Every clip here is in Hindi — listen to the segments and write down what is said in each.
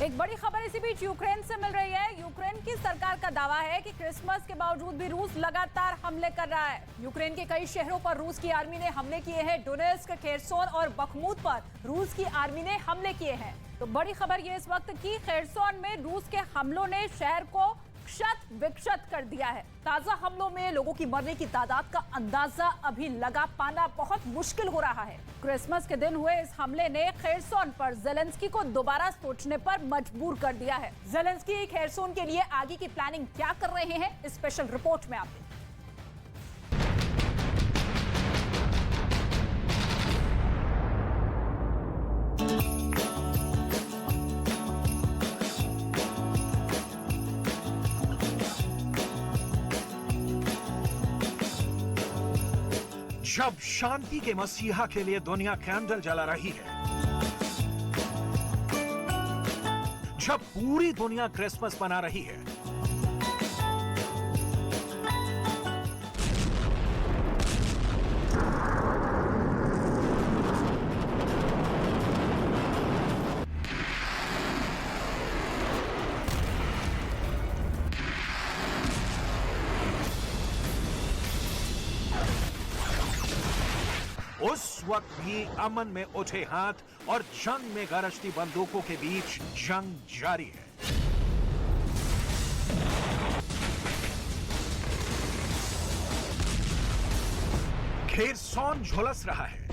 एक बड़ी खबर इसी बीच यूक्रेन से मिल रही है। यूक्रेन की सरकार का दावा है कि क्रिसमस के बावजूद भी रूस लगातार हमले कर रहा है। यूक्रेन के कई शहरों पर रूस की आर्मी ने हमले किए हैं। डोनेट्स्क, खेरसोन और बखमूत पर रूस की आर्मी ने हमले किए हैं। तो बड़ी खबर ये इस वक्त की खेरसोन में रूस के हमलों ने शहर को क्षत विक्षत कर दिया है। ताजा हमलों में लोगों की मरने की तादाद का अंदाजा अभी लगा पाना बहुत मुश्किल हो रहा है। क्रिसमस के दिन हुए इस हमले ने खेरसोन पर जेलेंस्की को दोबारा सोचने पर मजबूर कर दिया है। जेलेंस्की खेरसोन के लिए आगे की प्लानिंग क्या कर रहे हैं, इस स्पेशल रिपोर्ट में आप जब शांति के मसीहा के लिए दुनिया कैंडल जला रही है, जब पूरी दुनिया क्रिसमस मना रही है, उस वक्त भी अमन में उठे हाथ और जंग में गरजती बंदूकों के बीच जंग जारी है। खेरसोन झुलस रहा है।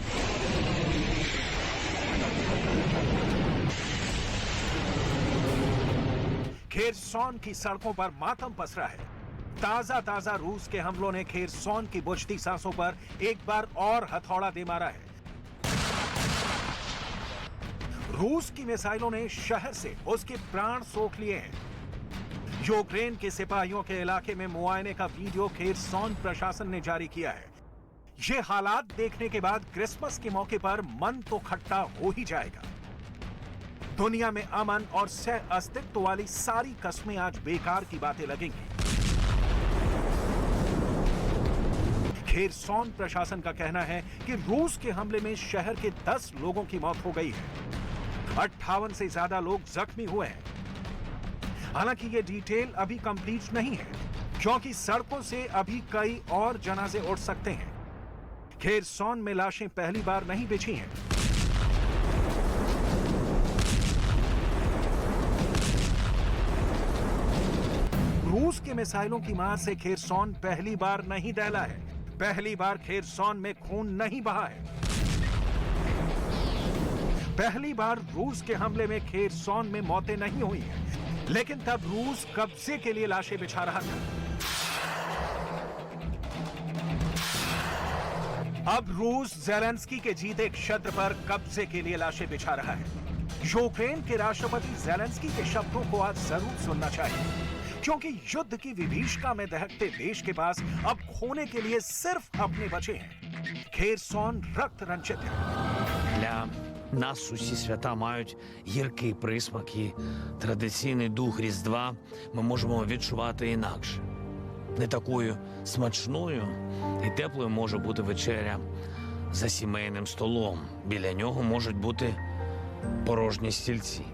खेरसोन की सड़कों पर मातम पसरा है। ताजा रूस के हमलों ने खेरसोन की बुझती सांसों पर एक बार और हथौड़ा दे मारा है। रूस की मिसाइलों ने शहर से उसके प्राण सोख लिए हैं। यूक्रेन के सिपाहियों के इलाके में मुआयने का वीडियो खेरसोन प्रशासन ने जारी किया है। ये हालात देखने के बाद क्रिसमस के मौके पर मन तो खट्टा हो ही जाएगा। दुनिया में अमन और सह अस्तित्व वाली सारी कस्में आज बेकार की बातें लगेंगी। खेरसोन प्रशासन का कहना है कि रूस के हमले में शहर के 10 लोगों की मौत हो गई है। 58 से ज्यादा लोग जख्मी हुए हैं। हालांकि ये डिटेल अभी कंप्लीट नहीं है, क्योंकि सड़कों से अभी कई और जनाजे उठ सकते हैं। खेरसोन में लाशें पहली बार नहीं बिछी हैं। रूस के मिसाइलों की मार से खेरसोन पहली बार नहीं दहला है। पहली बार खेरसोन में खून नहीं बहा है। पहली बार रूस के हमले में खेरसोन में मौतें नहीं हुई हैं। लेकिन तब रूस कब्जे के लिए लाशें बिछा रहा था। अब रूस जेलेंस्की के जीते क्षेत्र पर कब्जे के लिए लाशें बिछा रहा है। यूक्रेन के राष्ट्रपति जेलेंस्की के शब्दों को आज जरूर सुनना चाहिए, क्योंकि युद्ध की विभीषिका में दहकते देश के पास अब खोने के लिए सिर्फ अपने बचे हैं। खेरसोन रक्त रंजित है। Для нас усі свята мають гіркий присмак, і традиційний дух Різдва ми можемо відчувати інакше. Не такою смачною і теплою може бути вечеря за сімейним столом. Біля нього можуть бути порожні стільці.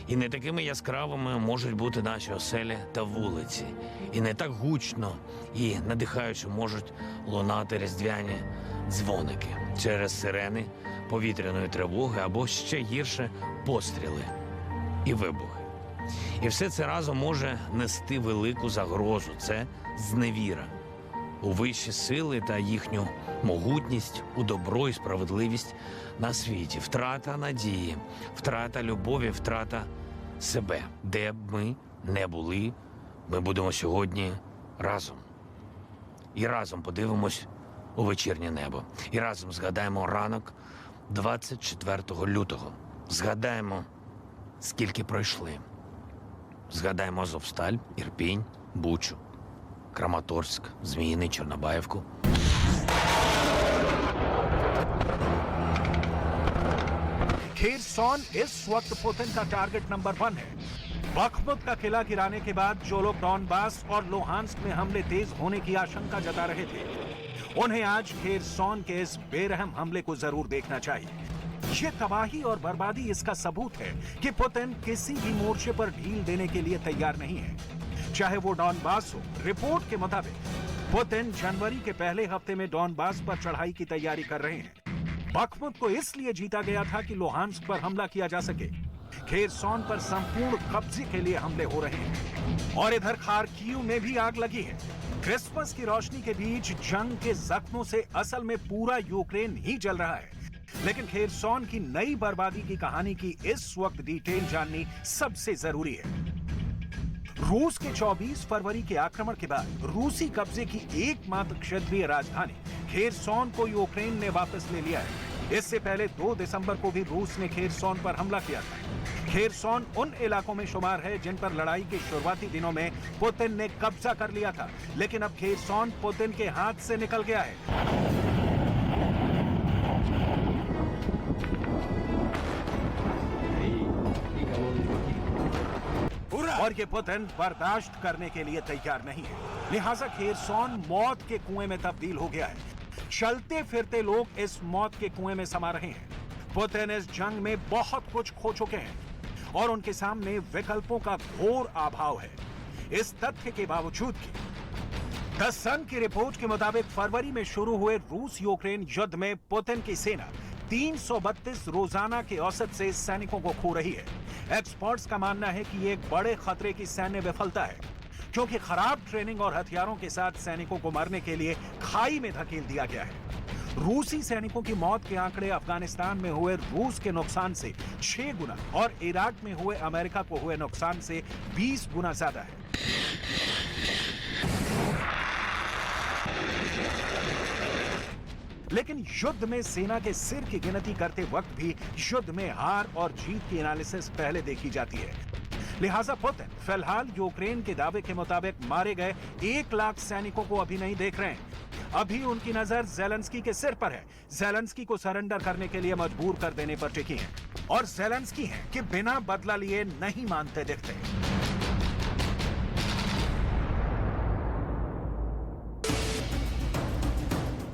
І не такими яскравими можуть бути наші оселі та вулиці. І не так гучно і надихаюче можуть лунати різдвяні дзвоники через сирени повітряної тривоги або ще гірше постріли і вибухи. І все це разом може нести велику загрозу. Це зневіра у вищі сили та їхню могутність, у добро і справедливість на світі. Втрата надії, втрата любові, втрата себе. Де б ми не були, ми будемо сьогодні разом. І разом подивимось у вечірнє небо. І разом згадаємо ранок 24 лютого. Згадаємо, скільки пройшли. Згадаємо Азовсталь, Ірпінь, Бучу, Краматорськ, Зміїний, Чорнобаївку. खेरसोन इस वक्त पुतिन का टारगेट नंबर 1 है। बखमुत का किला गिराने के बाद जो लोग डॉनबास और लुहांस्क में हमले तेज होने की आशंका जता रहे थे, उन्हें आज खेरसोन के इस बेरहम हमले को जरूर देखना चाहिए। ये तबाही और बर्बादी इसका सबूत है कि पुतिन किसी भी मोर्चे पर ढील देने के लिए तैयार नहीं है, चाहे वो डॉनबास हो। रिपोर्ट के मुताबिक पुतिन जनवरी के पहले हफ्ते में डॉनबास पर चढ़ाई की तैयारी कर रहे हैं। बखमुत को इसलिए जीता गया था कि लुहांस्क पर हमला किया जा सके। खेरसोन पर संपूर्ण कब्जे के लिए हमले हो रहे हैं और इधर खार्किव में भी आग लगी है। क्रिसमस की रोशनी के बीच जंग के जख्मों से असल में पूरा यूक्रेन ही जल रहा है, लेकिन खेरसोन की नई बर्बादी की कहानी की इस वक्त डिटेल जाननी सबसे जरूरी है। रूस के 24 फरवरी के आक्रमण के बाद रूसी कब्जे की एकमात्र क्षेत्रीय राजधानी खेरसोन को यूक्रेन ने वापस ले लिया है। इससे पहले 2 दिसंबर को भी रूस ने खेरसोन पर हमला किया था। खेरसोन उन इलाकों में शुमार है जिन पर लड़ाई के शुरुआती दिनों में पुतिन ने कब्जा कर लिया था, लेकिन अब खेरसोन पुतिन के हाथ से निकल गया है। और ये पुतिन बर्दाश्त करने के लिए तैयार नहीं है, लिहाजा खेरसोन मौत के कुएं में तब्दील हो गया है। चलते फिरते लोग इस मौत के कुएं में समा रहे हैं। पुतिन इस जंग में बहुत कुछ खो चुके हैं और उनके सामने विकल्पों का घोर अभाव है। इस तथ्य के बावजूद कि द सन की रिपोर्ट के मुताबिक फरवरी में शुरू हुए रूस यूक्रेन युद्ध में पुतिन की सेना 332 रोजाना के औसत से सैनिकों को खो रही है। एक्सपर्ट्स का मानना है कि ये एक बड़े खतरे की सैन्य विफलता है, क्योंकि खराब ट्रेनिंग और हथियारों के साथ सैनिकों को मारने के लिए खाई में धकेल दिया गया है। रूसी सैनिकों की मौत के आंकड़े अफगानिस्तान में हुए रूस के नुकसान से 6 गुना और इराक में हुए अमेरिका को हुए नुकसान से 20 गुना ज्यादा है। लेकिन युद्ध में सेना के सिर की गिनती करते वक्त भी युद्ध में हार और जीत की एनालिसिस पहले देखी जाती है। लिहाजा पुतिन फिलहाल यूक्रेन के दावे के मुताबिक मारे गए 1 लाख सैनिकों को अभी नहीं देख रहे हैं। अभी उनकी नजर ज़ेलेंस्की के सिर पर है। ज़ेलेंस्की को सरेंडर करने के लिए मजबूर कर देने पर टिकी है और ज़ेलेंस्की है कि बिना बदला लिए नहीं मानते दिखते।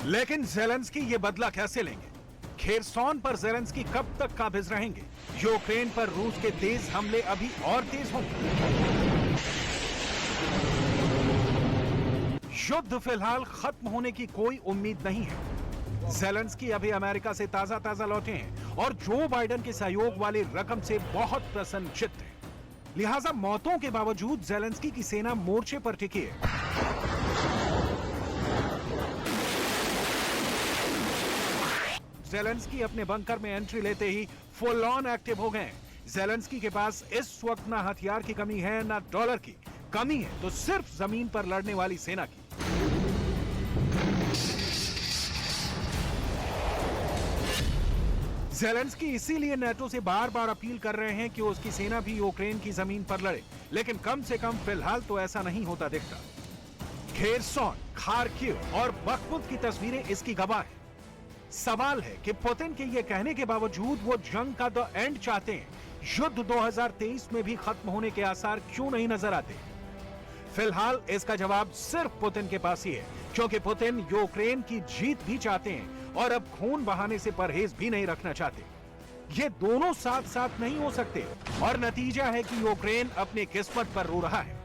लेकिन ज़ेलेंस्की ये बदला कैसे लेंगे? खेरसोन पर ज़ेलेंस्की कब तक काबिज रहेंगे? यूक्रेन पर रूस के तेज हमले अभी और तेज होंगे। युद्ध फिलहाल खत्म होने की कोई उम्मीद नहीं है। ज़ेलेंस्की अभी अमेरिका से ताजा लौटे हैं और जो बाइडेन के सहयोग वाली रकम से बहुत प्रसन्नचित्त हैं। लिहाजा मौतों के बावजूद ज़ेलेंस्की की सेना मोर्चे पर टिकी है। ज़ेलेंस्की अपने बंकर में एंट्री लेते ही फुल ऑन एक्टिव हो गए। ज़ेलेंस्की के पास इस वक्त ना हथियार की कमी है ना डॉलर की कमी है, तो सिर्फ जमीन पर लड़ने वाली सेना की। ज़ेलेंस्की इसीलिए नाटो से बार-बार अपील कर रहे हैं कि उसकी सेना भी यूक्रेन की जमीन पर लड़े, लेकिन कम से कम फिलहाल तो ऐसा नहीं होता दिखता। खेरसोन, खार्किव और बखमुत की तस्वीरें इसकी गवाह हैं। सवाल है कि पुतिन के ये कहने के बावजूद वो जंग का द एंड चाहते हैं। युद्ध 2023 में भी खत्म होने के आसार क्यों नहीं नजर आते? फिलहाल इसका जवाब सिर्फ पुतिन के पास ही है, क्योंकि पुतिन यूक्रेन की जीत भी चाहते हैं और अब खून बहाने से परहेज भी नहीं रखना चाहते। ये दोनों साथ साथ नहीं हो सकते और नतीजा है कि यूक्रेन अपनी किस्मत पर रो रहा है।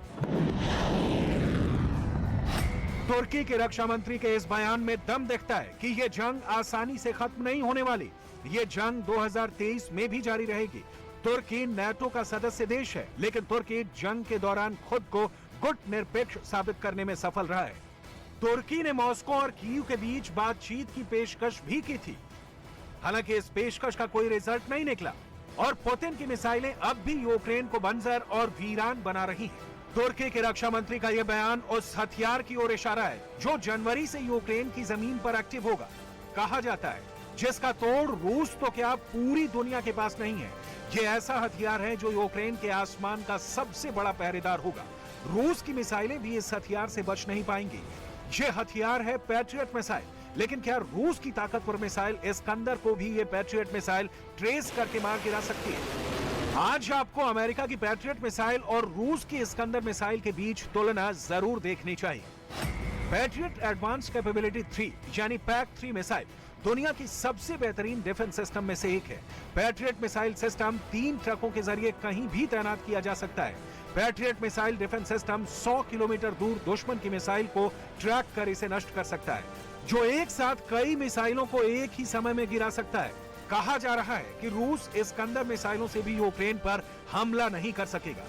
तुर्की के रक्षा मंत्री के इस बयान में दम दिखता है कि यह जंग आसानी से खत्म नहीं होने वाली। ये जंग 2023 में भी जारी रहेगी। तुर्की नाटो का सदस्य देश है, लेकिन तुर्की जंग के दौरान खुद को गुट निरपेक्ष साबित करने में सफल रहा है। तुर्की ने मॉस्को और कीव के बीच बातचीत की पेशकश भी की थी, हालांकि इस पेशकश का कोई रिजल्ट नहीं निकला और पुतिन की मिसाइलें अब भी यूक्रेन को बंजर और वीरान बना रही हैं। तुर्की के रक्षा मंत्री का यह बयान उस हथियार की ओर इशारा है जो जनवरी से यूक्रेन की जमीन पर एक्टिव होगा। कहा जाता है जिसका तोड़ रूस तो क्या पूरी दुनिया के पास नहीं है। यह ऐसा हथियार है जो यूक्रेन के आसमान का सबसे बड़ा पहरेदार होगा। रूस की मिसाइलें भी इस हथियार से बच नहीं पाएंगी। यह हथियार है पैट्रियट मिसाइल, लेकिन क्या रूस की ताकतवर मिसाइल इस्कंदर को भी ये पैट्रियट मिसाइल ट्रेस करके मार गिरा सकती है? आज आपको अमेरिका की पैट्रियट मिसाइल और रूस की इस्कंदर मिसाइल के बीच तुलना जरूर देखनी चाहिए। पैट्रियट एडवांस कैपेबिलिटी 3 यानी पैक 3 मिसाइल दुनिया की सबसे बेहतरीन डिफेंस सिस्टम में से एक है। पैट्रियट मिसाइल सिस्टम 3 ट्रकों के जरिए कहीं भी तैनात किया जा सकता है। Patriot missile defence system 100 kilometre दूर दुश्मन की मिसाइल को ट्रैक कर इसे नष्ट कर सकता है, जो एक साथ कई मिसाइलों को एक ही समय में गिरा सकता है। कहा जा रहा है कि रूस इस्कंदर मिसाइलों से भी यूक्रेन पर हमला नहीं कर सकेगा।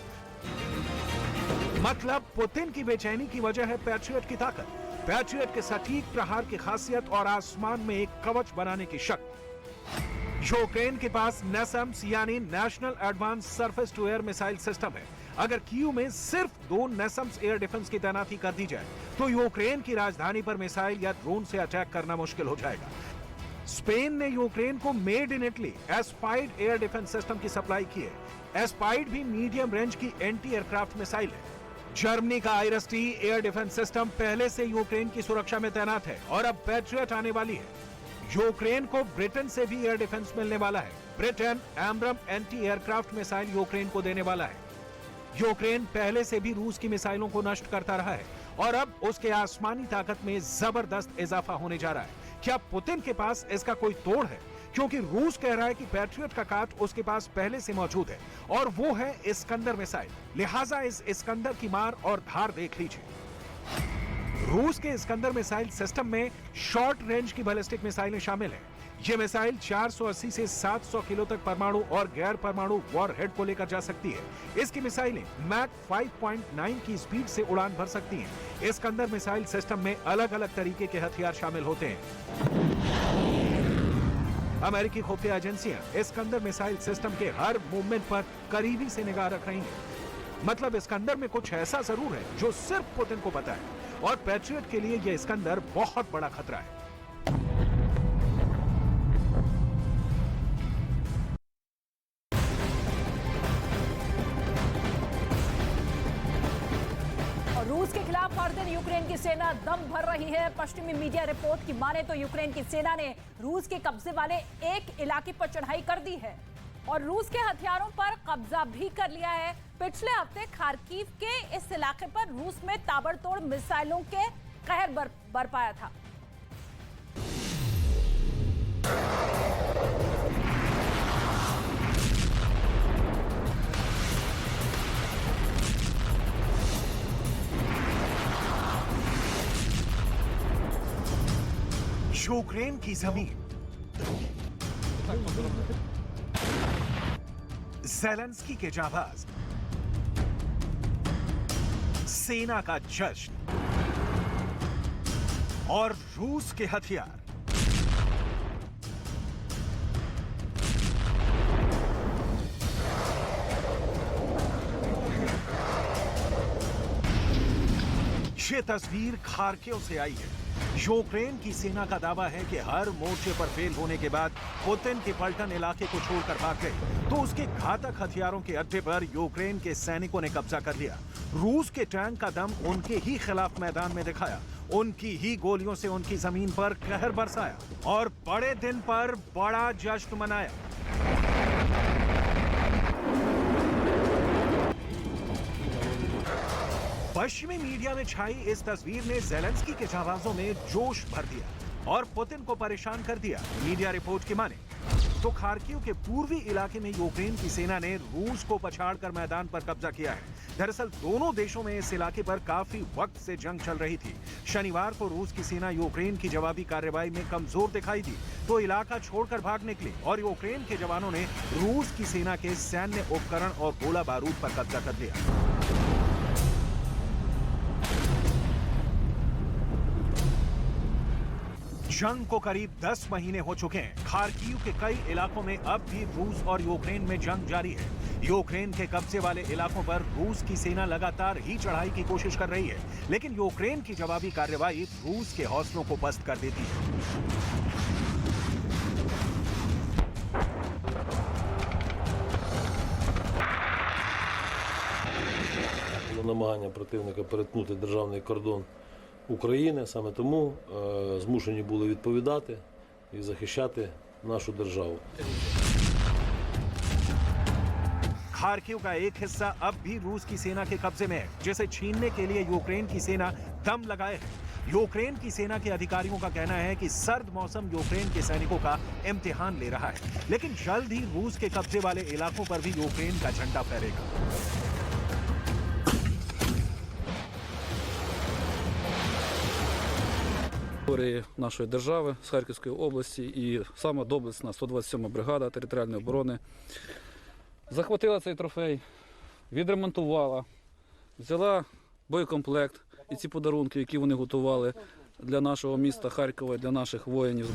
मतलब पुतिन की बेचैनी की वजह है पैट्रियट की ताकत, पैट्रियट के सटीक प्रहार की खासियत और आसमान में एक कवच बनाने की शक्ति। यूक्रेन के पास नेसम्स यानी national advanced surface to air missile system है। अगर कीव में सिर्फ 2 नेसम्स एयर डिफेंस की तैनाती कर दी जाए तो यूक्रेन की राजधानी पर मिसाइल या ड्रोन से अटैक करना मुश्किल हो जाएगा। स्पेन ने यूक्रेन को made in Italy Aspide air defence system की सप्लाई की है। एस्पाइड भी मीडियम रेंज की एंटी एयरक्राफ्ट मिसाइल है। जर्मनी का आईरस-टी एयर डिफेंस सिस्टम पहले से यूक्रेन की सुरक्षा में तैनात है और अब पैट्रियट आने वाली है। यूक्रेन को ब्रिटेन से भी एयर डिफेंस मिलने वाला है। ब्रिटेन एम्ब्रम एंटी एयरक्राफ्ट मिसाइल यूक्रेन को देने वाला है। यूक्रेन पहले से भी रूस की मिसाइलों को नष्ट करता रहा है और अब उसके आसमानी ताकत में जबरदस्त इजाफा होने जा रहा है। क्या पुतिन के पास इसका कोई तोड़ है? क्योंकि रूस कह रहा है कि पैट्रियट का काट उसके पास पहले से मौजूद है और वो है इस्कंदर मिसाइल। लिहाजा इस इस्कंदर की मार और धार देख लीजिए। रूस के इस्कंदर मिसाइल सिस्टम में शॉर्ट रेंज की बैलिस्टिक मिसाइलें शामिल हैं। ये मिसाइल 480 से 700 किलो तक परमाणु और गैर परमाणु वॉरहेड को लेकर जा सकती है। इसकी मिसाइलें मैक 5.9 की स्पीड से उड़ान भर सकती हैं। इस्कंदर मिसाइल सिस्टम में अलग अलग तरीके के हथियार शामिल होते हैं। अमेरिकी खुफिया एजेंसियां इस्कंदर मिसाइल सिस्टम के हर मूवमेंट पर करीबी से निगाह रख रही हैं। मतलब इस्कंदर में कुछ ऐसा जरूर है जो सिर्फ पुतिन को पता है और पैट्रियट के लिए यह इस्कंदर बहुत बड़ा खतरा है। रूस के खिलाफ हर दिन यूक्रेन की सेना दम भर रही है। पश्चिमी मीडिया रिपोर्ट की माने तो यूक्रेन की सेना ने रूस के कब्जे वाले एक इलाके पर चढ़ाई कर दी है और रूस के हथियारों पर कब्जा भी कर लिया है। पिछले हफ्ते खार्किव के इस इलाके पर रूस में ताबड़तोड़ मिसाइलों के कहर बरपाया था। यूक्रेन की जमीन, ज़ेलेंस्की के जाबाज, सेना का जश्न और रूस के हथियार। ये तस्वीर खार्किव से आई है। यूक्रेन की सेना का दावा है कि हर मोर्चे पर फेल होने के बाद पुतिन के पलटन इलाके को छोड़कर भाग गए तो उसके घातक हथियारों के अड्डे पर यूक्रेन के सैनिकों ने कब्जा कर लिया। रूस के टैंक का दम उनके ही खिलाफ मैदान में दिखाया, उनकी ही गोलियों से उनकी जमीन पर कहर बरसाया और बड़े दिन पर बड़ा जश्न मनाया। पश्चिमी मीडिया में छाई इस तस्वीर ने ज़ेलेंस्की के जाबाजों में जोश भर दिया और पुतिन को परेशान कर दिया। मीडिया रिपोर्ट की माने तो खार्किव के पूर्वी इलाके में यूक्रेन की सेना ने रूस को पछाड़कर मैदान पर कब्जा किया है। दरअसल दोनों देशों में इस इलाके पर काफी वक्त से जंग चल रही थी। शनिवार को रूस की सेना यूक्रेन की जवाबी कार्रवाई में कमजोर दिखाई दी तो इलाका छोड़कर भाग निकली और यूक्रेन के जवानों ने रूस की सेना के सैन्य उपकरण और गोला बारूद पर कब्जा कर लिया। जंग को करीब 10 महीने हो चुके हैं। खार्किव के कई इलाकों में अब भी रूस और यूक्रेन में जंग जारी है। यूक्रेन के कब्जे वाले इलाकों पर रूस की सेना लगातार ही चढ़ाई की कोशिश कर रही है, लेकिन यूक्रेन की जवाबी कार्रवाई रूस के हौसलों को पस्त कर देती है। Намагання противника перетнути державний кордон України, саме тому змушені були відповідати і захищати нашу державу. खार्किव का एक हिस्सा अब भी रूस की सेना के कब्जे में है, जिसे छीनने के लिए यूक्रेन की सेना दम लगाए है। यूक्रेन की सेना के अधिकारियों का कहना है कि सर्द मौसम यूक्रेन के सैनिकों का इम्तिहान ले रहा है, लेकिन जल्द ही रूस के कब्जे वाले इलाकों पर भी यूक्रेन का झंडा फहरेगा। Території нашої держави з Харківської області і саме доблесна 127 бригада територіальної оборони захватила цей трофей, відремонтувала, взяла боєкомплект і ці подарунки, які вони готували для нашого міста Харкова, для наших воїнів.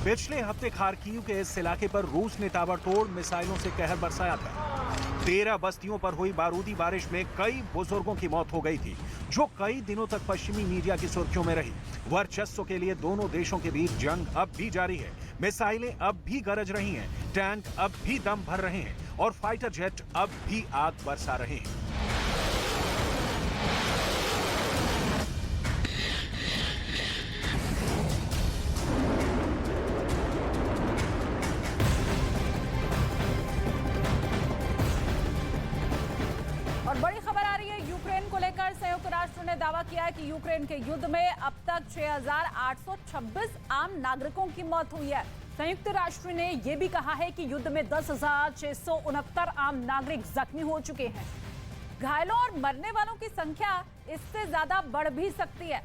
पिछले हफ्ते खार्कीव के इस इलाके पर रूस ने ताबड़तोड़ मिसाइलों से कहर बरसाया था। 13 बस्तियों पर हुई बारूदी बारिश में कई बुजुर्गों की मौत हो गई थी, जो कई दिनों तक पश्चिमी मीडिया की सुर्खियों में रही। वर्चस्व के लिए दोनों देशों के बीच जंग अब भी जारी है। मिसाइलें अब भी गरज रही हैं, टैंक अब भी दम भर रहे हैं और फाइटर जेट अब भी आग बरसा रहे हैं। और बड़ी खबर आ रही है यूक्रेन को लेकर। संयुक्त राष्ट्र ने दावा किया है कि यूक्रेन के युद्ध में अब तक 6,826 आम नागरिकों की मौत हुई है। संयुक्त राष्ट्र ने यह भी कहा है कि युद्ध में 10,669 आम नागरिक जख्मी हो चुके हैं। घायलों और मरने वालों की संख्या इससे ज्यादा बढ़ भी सकती है।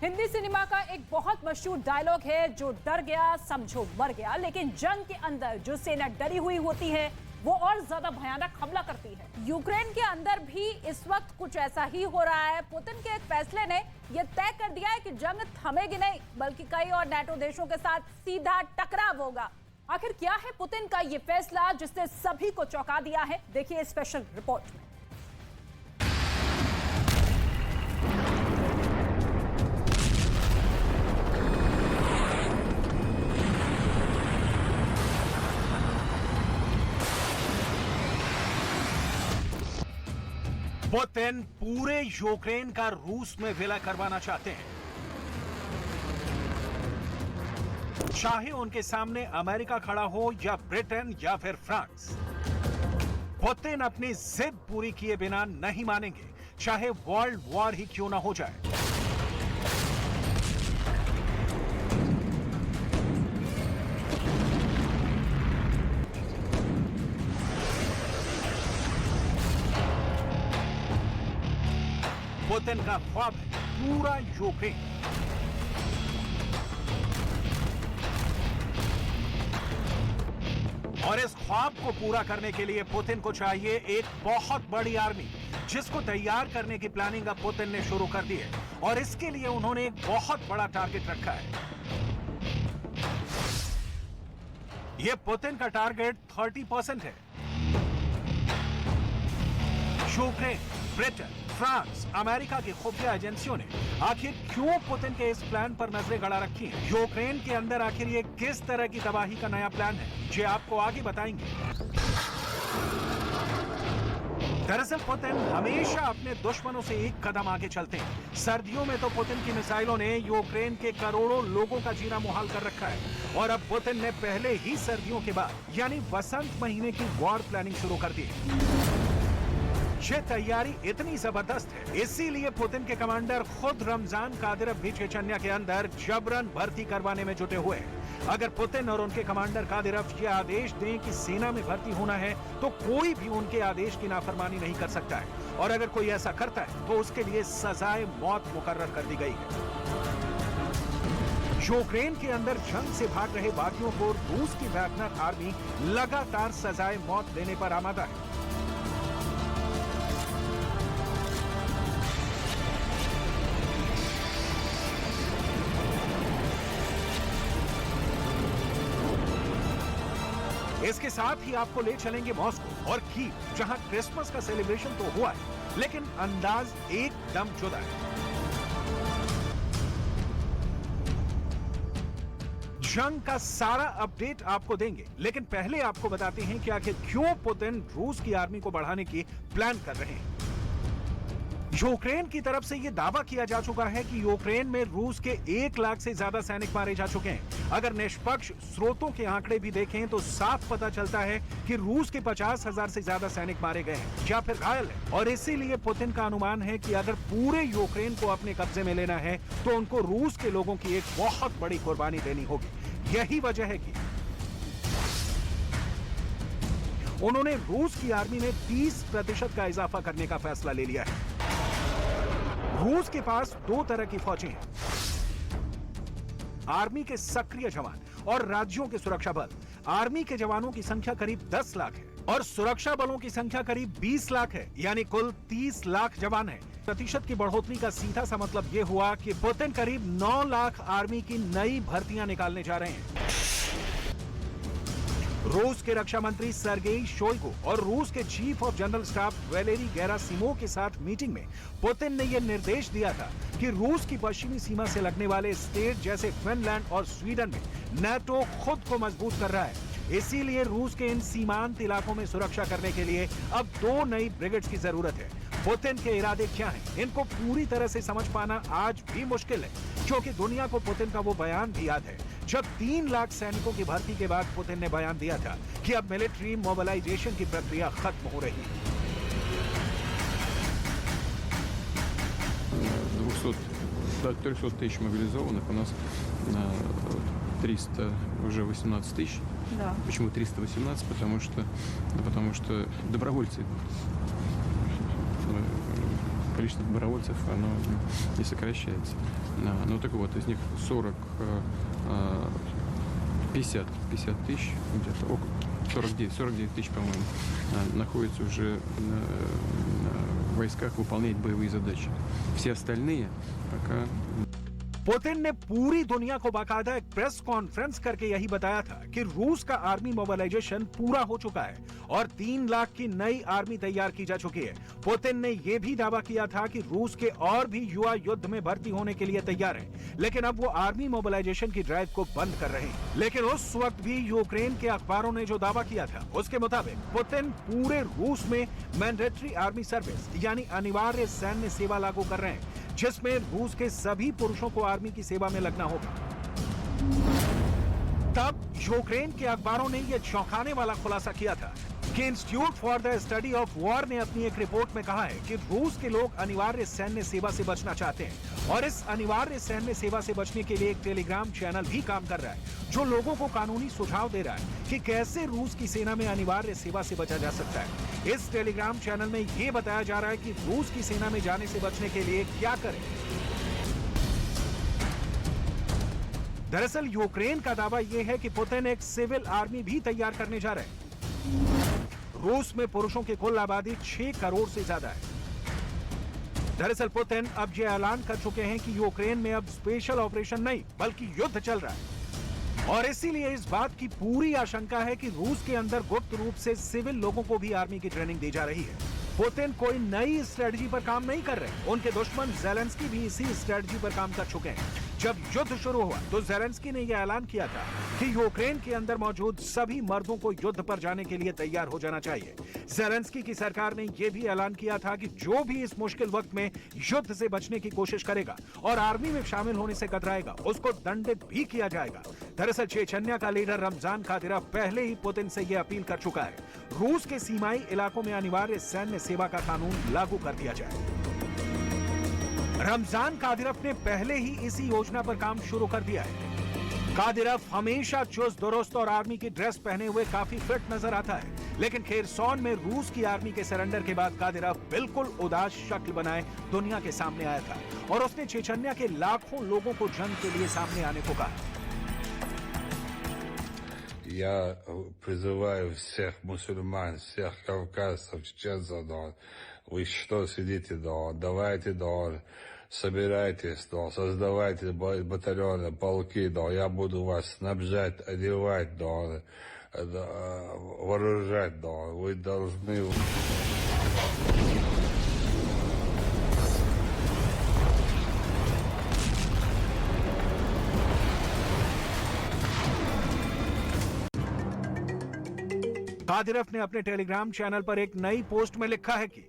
हिंदी सिनेमा का एक बहुत मशहूर डायलॉग है, जो डर गया समझो मर गया। लेकिन जंग के अंदर जो सेना डरी हुई होती है वो और ज्यादा भयानक हमला करती है। यूक्रेन के अंदर भी इस वक्त कुछ ऐसा ही हो रहा है। पुतिन के एक फैसले ने यह तय कर दिया है कि जंग थमेगी नहीं, बल्कि कई और नाटो देशों के साथ सीधा टकराव होगा। आखिर क्या है पुतिन का यह फैसला जिसने सभी को चौंका दिया है? देखिए स्पेशल रिपोर्ट में। पुतिन पूरे यूक्रेन का रूस में विलय करवाना चाहते हैं। चाहे उनके सामने अमेरिका खड़ा हो या ब्रिटेन या फिर फ्रांस, पुतिन अपनी जिद पूरी किए बिना नहीं मानेंगे, चाहे वर्ल्ड वॉर ही क्यों ना हो जाए। पुतिन का ख्वाब है पूरा यूक्रेन। और इस ख्वाब को पूरा करने के लिए पुतिन को चाहिए एक बहुत बड़ी आर्मी, जिसको तैयार करने की प्लानिंग अब पुतिन ने शुरू कर दी है। और इसके लिए उन्होंने एक बहुत बड़ा टारगेट रखा है। यह पुतिन का टारगेट 30% है। यूक्रेन, ब्रिटेन, फ्रांस, अमेरिका की खुफिया एजेंसियों ने आखिर क्यों पुतिन के इस प्लान पर नजरें गड़ा रखी हैं? यूक्रेन के अंदर आखिर ये किस तरह की तबाही का नया प्लान है, ये आपको आगे बताएंगे। दरअसल पुतिन हमेशा अपने दुश्मनों से एक कदम आगे चलते हैं। सर्दियों में तो पुतिन की मिसाइलों ने यूक्रेन के करोड़ों लोगों का जीना मुहाल कर रखा है। और अब पुतिन ने पहले ही सर्दियों के बाद यानी वसंत महीने की वॉर प्लानिंग शुरू कर दी है। ये तैयारी इतनी जबरदस्त है, इसीलिए पुतिन के कमांडर खुद रमजान कादिरव भी चेचन्या के अंदर जबरन भर्ती करवाने में जुटे हुए हैं। अगर पुतिन और उनके कमांडर कादिरव ये आदेश दें कि सेना में भर्ती होना है, तो कोई भी उनके आदेश की नाफरमानी नहीं कर सकता है। और अगर कोई ऐसा करता है तो उसके लिए सजाए मौत मुकर्रर कर दी गई है। यूक्रेन के अंदर जंग से भाग रहे बागियों को रूस की वैगनर आर्मी लगातार सजाए मौत देने पर आमादा है। इसके साथ ही आपको ले चलेंगे मॉस्को और कीव, जहां क्रिसमस का सेलिब्रेशन तो हुआ है, लेकिन अंदाज एकदम जुदा है। जंग का सारा अपडेट आपको देंगे, लेकिन पहले आपको बताते हैं कि आखिर क्यों पुतिन रूस की आर्मी को बढ़ाने की प्लान कर रहे हैं। यूक्रेन की तरफ से यह दावा किया जा चुका है कि यूक्रेन में रूस के 1 लाख से ज्यादा सैनिक मारे जा चुके हैं। अगर निष्पक्ष स्रोतों के आंकड़े भी देखें तो साफ पता चलता है कि रूस के 50,000 से ज्यादा सैनिक मारे गए हैं या फिर घायल हैं। और इसीलिए पुतिन का अनुमान है कि अगर पूरे यूक्रेन को अपने कब्जे में लेना है तो उनको रूस के लोगों की एक बहुत बड़ी कुर्बानी देनी होगी। यही वजह है कि उन्होंने रूस की आर्मी में 30% का इजाफा करने का फैसला ले लिया है। रूस के पास 2 तरह की फौजें हैं, आर्मी के सक्रिय जवान और राज्यों के सुरक्षा बल। आर्मी के जवानों की संख्या करीब 10 लाख है और सुरक्षा बलों की संख्या करीब 20 लाख है, यानी कुल 30 लाख जवान हैं। प्रतिशत की बढ़ोतरी का सीधा सा मतलब यह हुआ कि पुतिन करीब 9 लाख आर्मी की नई भर्तियां निकालने जा रहे हैं। रूस के रक्षा मंत्री सर्गेई शोइगु और रूस के chief of general staff Valery Gerasimov के साथ मीटिंग में पुतिन ने यह निर्देश दिया था कि रूस की पश्चिमी सीमा से लगने वाले स्टेट जैसे फिनलैंड और स्वीडन में नाटो खुद को मजबूत कर रहा है। इसीलिए रूस के इन सीमांत इलाकों में सुरक्षा करने के लिए अब 2 नई ब्रिगेड्स की जरूरत है। पुतिन के इरादे क्या हैं? इनको पूरी तरह से समझ पाना आज भी मुश्किल है, क्योंकि दुनिया को पुतिन का वो बयान भी याद है जब 3 लाख सैनिकों की भर्ती के बाद पुतिन ने बयान दिया था कि अब मिलिट्री मोबिलाइजेशन की प्रक्रिया खत्म हो रही है। 300 тысяч мобилизованных, у нас 300, уже 18 тысяч. Да. Почему 318? Потому что добровольцы идут. Количество добровольцев, оно не сокращается. Ну так вот, из них 50 тысяч, где-то около 49 тысяч, по-моему, находятся уже в войсках, выполняют боевые задачи. Все остальные пока... पुतिन ने पूरी दुनिया को बाकायदा एक प्रेस कॉन्फ्रेंस करके यही बताया था कि रूस का आर्मी मोबिलाइजेशन पूरा हो चुका है और 3 लाख की नई आर्मी तैयार की जा चुकी है। पुतिन ने यह भी दावा किया था कि रूस के और भी युवा युद्ध में भर्ती होने के लिए तैयार हैं, लेकिन अब वो आर्मी मोबिलाइजेशन की ड्राइव को बंद कर रहे हैं। लेकिन उस वक्त भी यूक्रेन के अखबारों ने जो दावा किया था उसके मुताबिक पुतिन पूरे रूस में मैंडेटरी आर्मी सर्विस यानी अनिवार्य सैन्य सेवा लागू कर रहे हैं, जिसमें रूस के सभी पुरुषों को आर्मी की सेवा में लगना होगा। तब यूक्रेन के अखबारों ने यह चौंकाने वाला खुलासा किया था कि institute for the study of war ने अपनी एक रिपोर्ट में कहा है कि रूस के लोग अनिवार्य सैन्य सेवा से बचना चाहते हैं और इस अनिवार्य सैन्य सेवा से बचने के लिए एक टेलीग्राम चैनल भी काम कर रहा है जो लोगों को कानूनी सुझाव दे रहा है कि कैसे रूस की सेना में अनिवार्य सेवा से बचा जा सकता है। इस टेलीग्राम चैनल में यह बताया जा रहा है कि रूस की सेना में जाने से बचने के लिए क्या करें। दरअसल यूक्रेन का दावा यह है कि पुतिन एक सिविल आर्मी भी तैयार करने जा रहे हैं। रूस में पुरुषों की कुल आबादी 6 करोड़ से ज्यादा है। दरअसल पुतिन अब यह ऐलान कर चुके हैं कि यूक्रेन में अब स्पेशल ऑपरेशन नहीं बल्कि युद्ध चल रहा है और इसीलिए इस बात की पूरी आशंका है कि रूस के अंदर गुप्त रूप से सिविल लोगों को भी आर्मी की ट्रेनिंग दी जा रही है। पुतिन कोई नई स्ट्रेटजी पर काम नहीं कर रहे, उनके दुश्मन ज़ेलेंस्की भी इसी स्ट्रेटजी पर काम कर चुके हैं। जब युद्ध शुरू हुआ तो ज़ेलेंस्की ने यह ऐलान किया था कि यूक्रेन के अंदर मौजूद सभी मर्दों को युद्ध पर जाने के लिए तैयार हो जाना चाहिए। ज़ेलेंस्की की सरकार ने यह भी ऐलान किया था कि जो भी इस मुश्किल वक्त में युद्ध से बचने की कोशिश करेगा और आर्मी में शामिल होने से कतराएगा उसको दंडित भी किया जाएगा। दरअसल चेचन्या का लीडर रमजान कादिरोव पहले ही पुतिन से यह अपील कर चुका है, रूस के सीमाई इलाकों में अनिवार्य सैन्य सेवा का कानून लागू कर दिया जाए। रमजान कादिरोव ने पहले ही इसी योजना पर काम शुरू कर दिया है। कादिरोव हमेशा चुस्त दुरुस्त और आर्मी की ड्रेस पहने हुए काफी फिट नजर आता है, लेकिन खेरसौन में रूस की आर्मी के सरेंडर के बाद कादिरोव बिल्कुल उदास शक्ल बनाए दुनिया के सामने आया था और उसने चेचन्या के लाखों लोगों को जंग के लिए सामने आने को कहा। Я призываю всех мусульман, всех кавказцев, чеченцев, вы что сидите, давайте, собирайтесь, создавайте батальоны, полки, я буду вас снабжать, одевать, вооружать, вы должны... कादिरोव ने अपने टेलीग्राम चैनल पर एक नई पोस्ट में लिखा है कि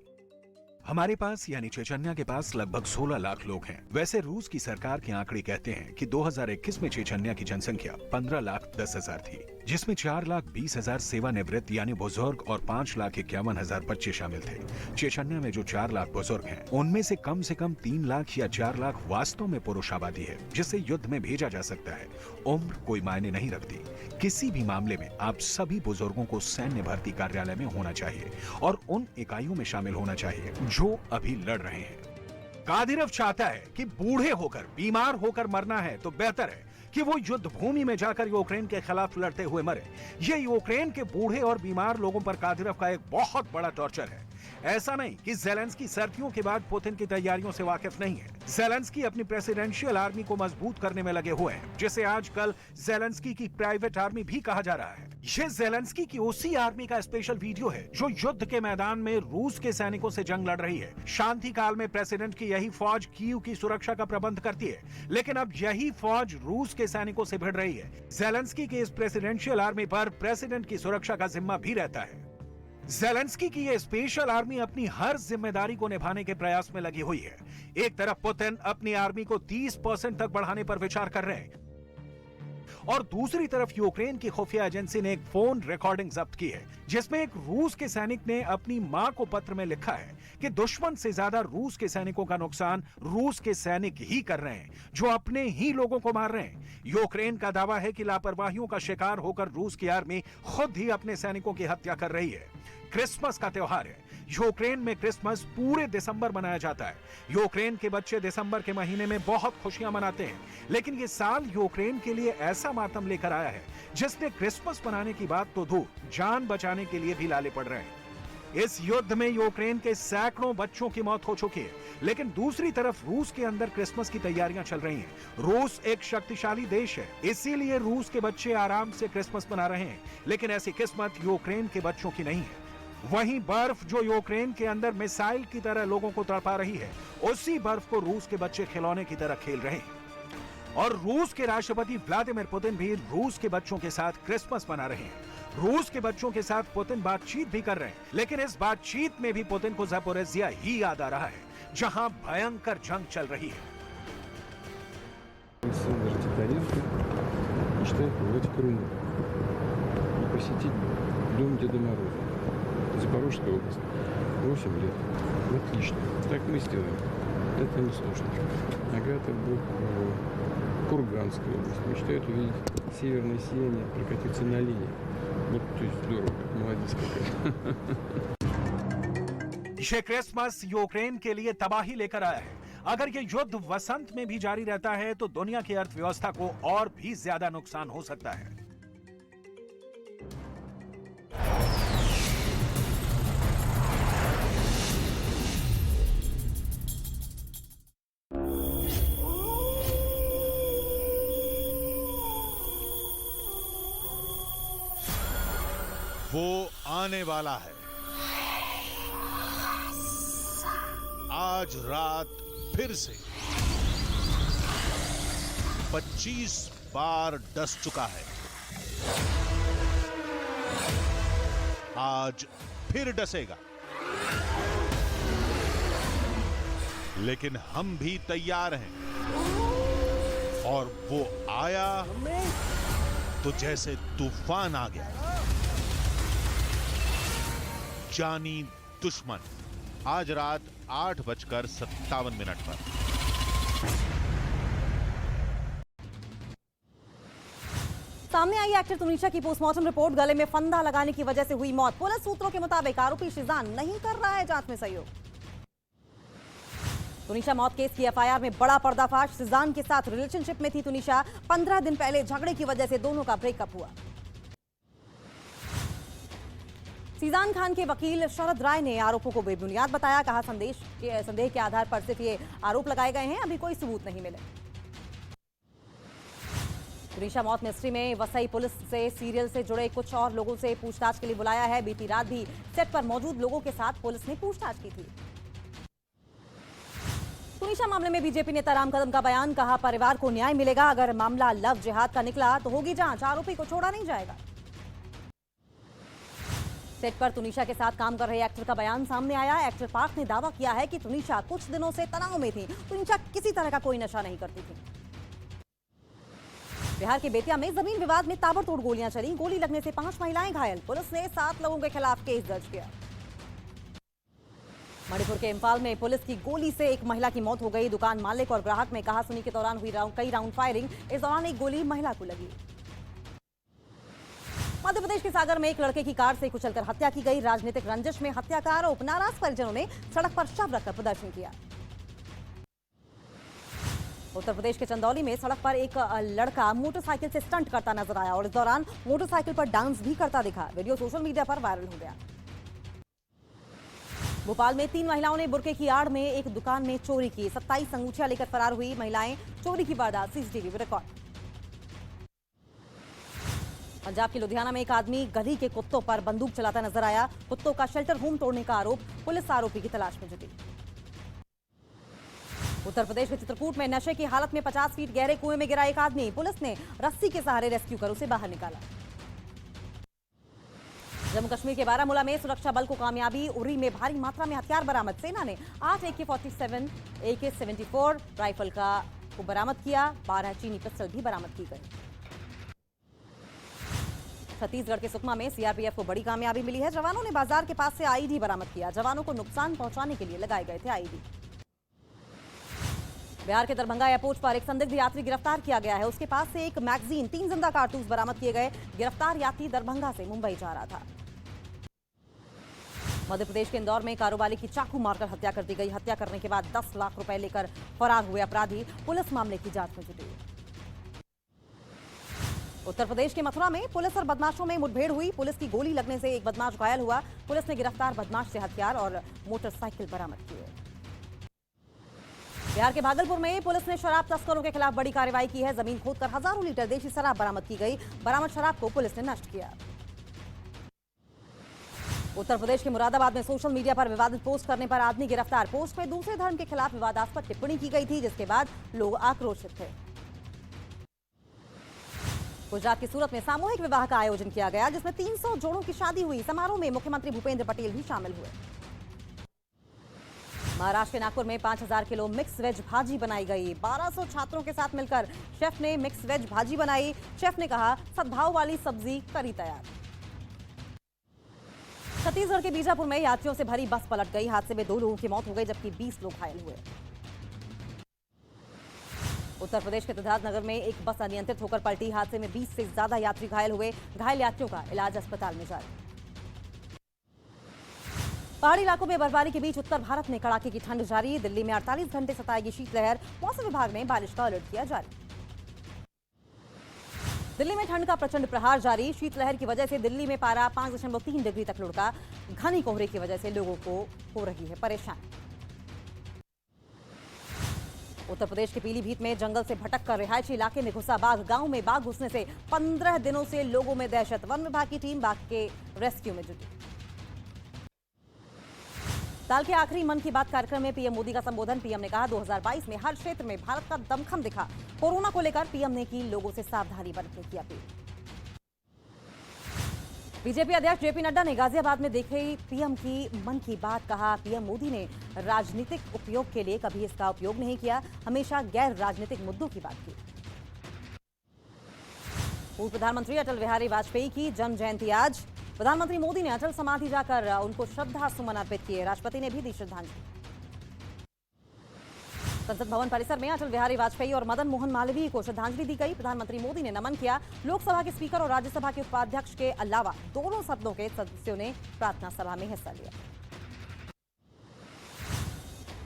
हमारे पास यानी चेचन्या के पास लगभग 16 लाख लोग हैं। वैसे रूस की सरकार के आंकड़े कहते हैं कि 2021 में चेचन्या की जनसंख्या 15,10,000 थी, जिसमें 4,20,000 सेवानिवृत्त यानी बुजुर्ग और 5,51,000 बच्चे शामिल थे। चेचन्या में जो 4 लाख बुजुर्ग हैं, उनमें से कम 3 लाख या 4 लाख वास्तव में पुरुष आबादी है, जिसे युद्ध में भेजा जा सकता है। उम्र कोई मायने नहीं रखती। किसी भी मामले में आप सभी बुजुर्गों को सैन्य भर्ती कार्यालय में होना चाहिए और उन इकाइयों में शामिल होना चाहिए जो अभी लड़ रहे हैं। कादिरव चाहता है कि बूढ़े होकर, बीमार होकर मरना है तो बेहतर है कि वो युद्ध भूमि में जाकर यूक्रेन के खिलाफ लड़ते हुए मरे। ये यूक्रेन के बूढ़े और बीमार लोगों पर कादिरव का एक बहुत बड़ा टॉर्चर है। ऐसा नहीं कि ज़ेलेंस्की सर्दियों के बाद पुतिन की तैयारियों से वाकिफ नहीं है। ज़ेलेंस्की अपनी प्रेसिडेंशियल आर्मी को मजबूत करने में लगे हुए हैं, जिसे आजकल ज़ेलेंस्की की प्राइवेट आर्मी भी कहा जा रहा है। ये ज़ेलेंस्की की उसी आर्मी का स्पेशल वीडियो है जो युद्ध के मैदान में रूस के सैनिकों से जंग लड़ रही है। शांति काल में प्रेसिडेंट की यही फौज कीव की सुरक्षा का प्रबंध करती है, लेकिन अब यही फौज रूस के सैनिकों से भिड़ रही है। ज़ेलेंस्की की इस प्रेसिडेंशियल आर्मी पर प्रेसिडेंट की सुरक्षा का जिम्मा भी रहता है। ज़ेलेंस्की की ये स्पेशल आर्मी अपनी हर जिम्मेदारी को निभाने के प्रयास में लगी हुई है। एक तरफ पुतिन अपनी आर्मी को 30% तक बढ़ाने पर विचार कर रहे हैं और दूसरी तरफ यूक्रेन की खुफिया एजेंसी ने एक फोन रिकॉर्डिंग जब्त की है, जिसमें एक रूस के सैनिक ने अपनी मां को पत्र में लिखा है कि दुश्मन से ज्यादा रूस के सैनिकों का नुकसान रूस के सैनिक ही कर रहे हैं, जो अपने ही लोगों को मार रहे हैं। यूक्रेन का दावा है कि लापरवाहियों का शिकार होकर रूस की आर्मी खुद ही अपने सैनिकों की हत्या कर रही है। क्रिसमस का त्योहार है। यूक्रेन में क्रिसमस पूरे दिसंबर मनाया जाता है। यूक्रेन के बच्चे दिसंबर के महीने में बहुत खुशियां मनाते हैं, लेकिन ये साल यूक्रेन के लिए ऐसा मातम लेकर आया है जिसने क्रिसमस मनाने की बात तो दूर, जान बचाने के लिए भी लाले पड़ रहे हैं। इस युद्ध में यूक्रेन के सैकड़ों बच्चों की मौत हो चुकी है, लेकिन दूसरी तरफ रूस के अंदर क्रिसमस की तैयारियां चल रही हैं। रूस एक शक्तिशाली देश है, इसीलिए रूस के बच्चे आराम से क्रिसमस मना रहे हैं, लेकिन ऐसी किस्मत यूक्रेन के बच्चों की नहीं है। वहीं बर्फ जो यूक्रेन के अंदर मिसाइल की तरह लोगों को तड़पा रही है, उसी बर्फ को रूस के बच्चे खिलौने की तरह खेल रहे हैं। और रूस के राष्ट्रपति व्लादिमीर पुतिन भी रूस के बच्चों के साथ क्रिसमस मना रहे हैं। रूस के बच्चों के साथ पुतिन बातचीत भी कर रहे हैं, लेकिन इस बातचीत में भी पुतिन को ज़पोरिज़िया ही याद आ रहा है, जहां भयंकर जंग चल रही है। Запорожская область. 8 лет. Отлично. Так мы сделаем. Это не сложно. Агата Бухова. Курганская область. Мечтают увидеть северное сияние, прокатиться на линии. Вот, то есть здорово. Молодец какая. ये क्रिसमस यूक्रेन के लिए तबाही लेकर आया है। अगर ये युद्ध वसंत में भी जारी रहता है तो दुनिया की अर्थव्यवस्था को और भी ज्यादा नुकसान हो सकता है। वो आने वाला है। आज रात फिर से 25 बार डस चुका है। आज फिर डसेगा, लेकिन हम भी तैयार हैं। और वो आया तो जैसे तूफान आ गया। जानी दुश्मन, आज रात 8:57 पर। सामने आई एक्टर तुनिशा की पोस्टमार्टम रिपोर्ट। गले में फंदा लगाने की वजह से हुई मौत। पुलिस सूत्रों के मुताबिक आरोपी शिजान नहीं कर रहा है जांच में सहयोग। तुनिशा मौत केस की एफआईआर में बड़ा पर्दाफाश। शिजान के साथ रिलेशनशिप में थी तुनिशा। 15 दिन पहले झगड़े की वजह से दोनों का ब्रेकअप हुआ। शिजान खान के वकील शरद राय ने आरोपों को बेबुनियाद बताया। कहा संदेह के आधार पर सिर्फ ये आरोप लगाए गए हैं, अभी कोई सबूत नहीं मिले। तुनिशा मौत मिस्ट्री में वसई पुलिस से सीरियल से जुड़े कुछ और लोगों से पूछताछ के लिए बुलाया है। बीती रात भी सेट पर मौजूद लोगों के साथ पुलिस ने पूछताछ की थी। तुनिशा मामले में बीजेपी नेता राम कदम का बयान। कहा परिवार को न्याय मिलेगा। अगर मामला लव जिहाद का निकला तो होगी जांच, आरोपी को छोड़ा नहीं जाएगा। सेट पर तुनिशा के साथ काम कर रहे एक्टर का बयान सामने आया। एक्टर पार्थ ने दावा किया है कि तुनिशा कुछ दिनों से तनाव में थी। तुनिशा किसी तरह का कोई नशा नहीं करती थी। बिहार के बेतिया में जमीन विवाद में ताबड़तोड़ गोलियां चली। गोली लगने से 5 महिलाएं घायल। पुलिस ने 7 लोगों के खिलाफ केस दर्ज किया। मणिपुर के इंफाल में पुलिस की गोली से एक महिला की मौत हो गई। दुकान मालिक और ग्राहक में कहासुनी के दौरान हुई कई राउंड फायरिंग। इस दौरान एक गोली महिला को लगी। मध्य प्रदेश के सागर में एक लड़के की कार से कुचलकर हत्या की गई। राजनीतिक रंजिश में हत्या का आरोप। नाराज परिजनों ने सड़क पर शव रखकर प्रदर्शन किया। उत्तर प्रदेश के चंदौली में सड़क पर एक लड़का मोटरसाइकिल से स्टंट करता नजर आया और इस दौरान मोटरसाइकिल पर डांस भी करता दिखा। वीडियो सोशल मीडिया पर वायरल हो गया। भोपाल में 3 महिलाओं ने बुर्के की आड़ में एक दुकान में चोरी की। 27 अंगूठियां लेकर फरार हुई महिलाएं। चोरी की वारदात सीसीटीवी में रिकॉर्ड। पंजाब के लुधियाना में एक आदमी गली के कुत्तों पर बंदूक चलाता नजर आया। कुत्तों का शेल्टर होम तोड़ने का आरोप। पुलिस आरोपी की तलाश में जुटी। उत्तर प्रदेश के चित्रकूट में नशे की हालत में 50 फीट गहरे कुएं में गिरा एक आदमी। पुलिस ने रस्सी के सहारे रेस्क्यू कर उसे बाहर निकाला। जम्मू कश्मीर के बारामूला में सुरक्षा बल को कामयाबी। उरी में भारी मात्रा में हथियार बरामद। सेना ने 8 AK-47, AK-74 राइफल को बरामद किया। 12 चीनी पिस्टल भी बरामद की गई। छत्तीसगढ़ के सुकमा में सीआरपीएफ को बड़ी कामयाबी मिली है। जवानों ने बाजार के पास से आईडी बरामद किया। जवानों को नुकसान पहुंचाने के लिए लगाए गए थे आईडी। बिहार के दरभंगा एयरपोर्ट पर एक संदिग्ध यात्री गिरफ्तार किया गया है। उसके पास से एक मैगजीन, 3 जिंदा कारतूस बरामद किए गए। गिरफ्तार यात्री दरभंगा से मुंबई जा रहा था। मध्य प्रदेश के इंदौर में कारोबारी की चाकू मारकर हत्या कर दी गई। हत्या करने के बाद 10 लाख रुपए लेकर फरार हुए अपराधी। पुलिस मामले की जांच में जुटी। उत्तर प्रदेश के मथुरा में पुलिस और बदमाशों में मुठभेड़ हुई। पुलिस की गोली लगने से एक बदमाश घायल हुआ। पुलिस ने गिरफ्तार बदमाश से हथियार और मोटरसाइकिल बरामद किए। बिहार के भागलपुर में पुलिस ने शराब तस्करों के खिलाफ बड़ी कार्रवाई की है। जमीन खोदकर हजारों लीटर देशी शराब बरामद की गई। बरामद शराब को पुलिस ने नष्ट किया। उत्तर प्रदेश के मुरादाबाद में सोशल मीडिया पर विवादित पोस्ट करने पर आदमी गिरफ्तार। पोस्ट में दूसरे धर्म के खिलाफ विवादास्पद टिप्पणी की गई थी, जिसके बाद लोग आक्रोशित थे। गुजरात की सूरत में सामूहिक विवाह का आयोजन किया गया, जिसमें 300 जोड़ों की शादी हुई। समारोह में मुख्यमंत्री भूपेंद्र पटेल भी शामिल हुए। महाराष्ट्र के नागपुर में 5000 किलो मिक्स वेज भाजी बनाई गई। 1200 छात्रों के साथ मिलकर शेफ ने मिक्स वेज भाजी बनाई। शेफ ने कहा, सद्भाव वाली सब्जी करी तैयार। छत्तीसगढ़ के बीजापुर में यात्रियों से भरी बस पलट गई। हादसे में 2 लोगों की मौत हो गई, जबकि 20 लोग घायल हुए। उत्तर प्रदेश के सिद्धार्थनगर में एक बस अनियंत्रित होकर पलटी। हादसे में 20 से ज्यादा यात्री घायल हुए। घायल यात्रियों का इलाज अस्पताल में जारी। पहाड़ी इलाकों में बर्फबारी के बीच उत्तर भारत में कड़ाके की ठंड जारी। दिल्ली में 48 घंटे सताएगी शीतलहर। मौसम विभाग ने बारिश का अलर्ट किया जारी। दिल्ली में ठंड का प्रचंड प्रहार जारी। शीतलहर की वजह से दिल्ली में पारा 5.3 डिग्री तक लुढ़का। घनी कोहरे की वजह से लोगों को हो रही है परेशानी। उत्तर प्रदेश के पीलीभीत में जंगल से भटक कर रिहायशी इलाके में घुसा बाघ। गांव में बाघ घुसने से 15 दिनों से लोगों में दहशत। वन विभाग की टीम बाघ के रेस्क्यू में जुटी। साल के आखिरी मन की बात कार्यक्रम में पीएम मोदी का संबोधन। पीएम ने कहा, 2022 में हर क्षेत्र में भारत का दमखम दिखा। कोरोना को लेकर पीएम ने की लोगों से सावधानी बरतने की अपील। बीजेपी अध्यक्ष जेपी नड्डा ने गाजियाबाद में देखी पीएम की मन की बात। कहा, पीएम मोदी ने राजनीतिक उपयोग के लिए कभी इसका उपयोग नहीं किया, हमेशा गैर राजनीतिक मुद्दों की बात की। पूर्व प्रधानमंत्री अटल बिहारी वाजपेयी की जन्म जयंती आज। प्रधानमंत्री मोदी ने अटल समाधि जाकर उनको श्रद्धा सुमन अर्पित किए। राष्ट्रपति ने भी दी श्रद्धांजलि। संसद भवन परिसर में अटल बिहारी वाजपेयी और मदन मोहन मालवीय को श्रद्धांजलि दी गई। प्रधानमंत्री मोदी ने नमन किया। लोकसभा के स्पीकर और राज्यसभा के उपाध्यक्ष के अलावा दोनों सदनों के सदस्यों ने प्रार्थना सभा में हिस्सा लिया।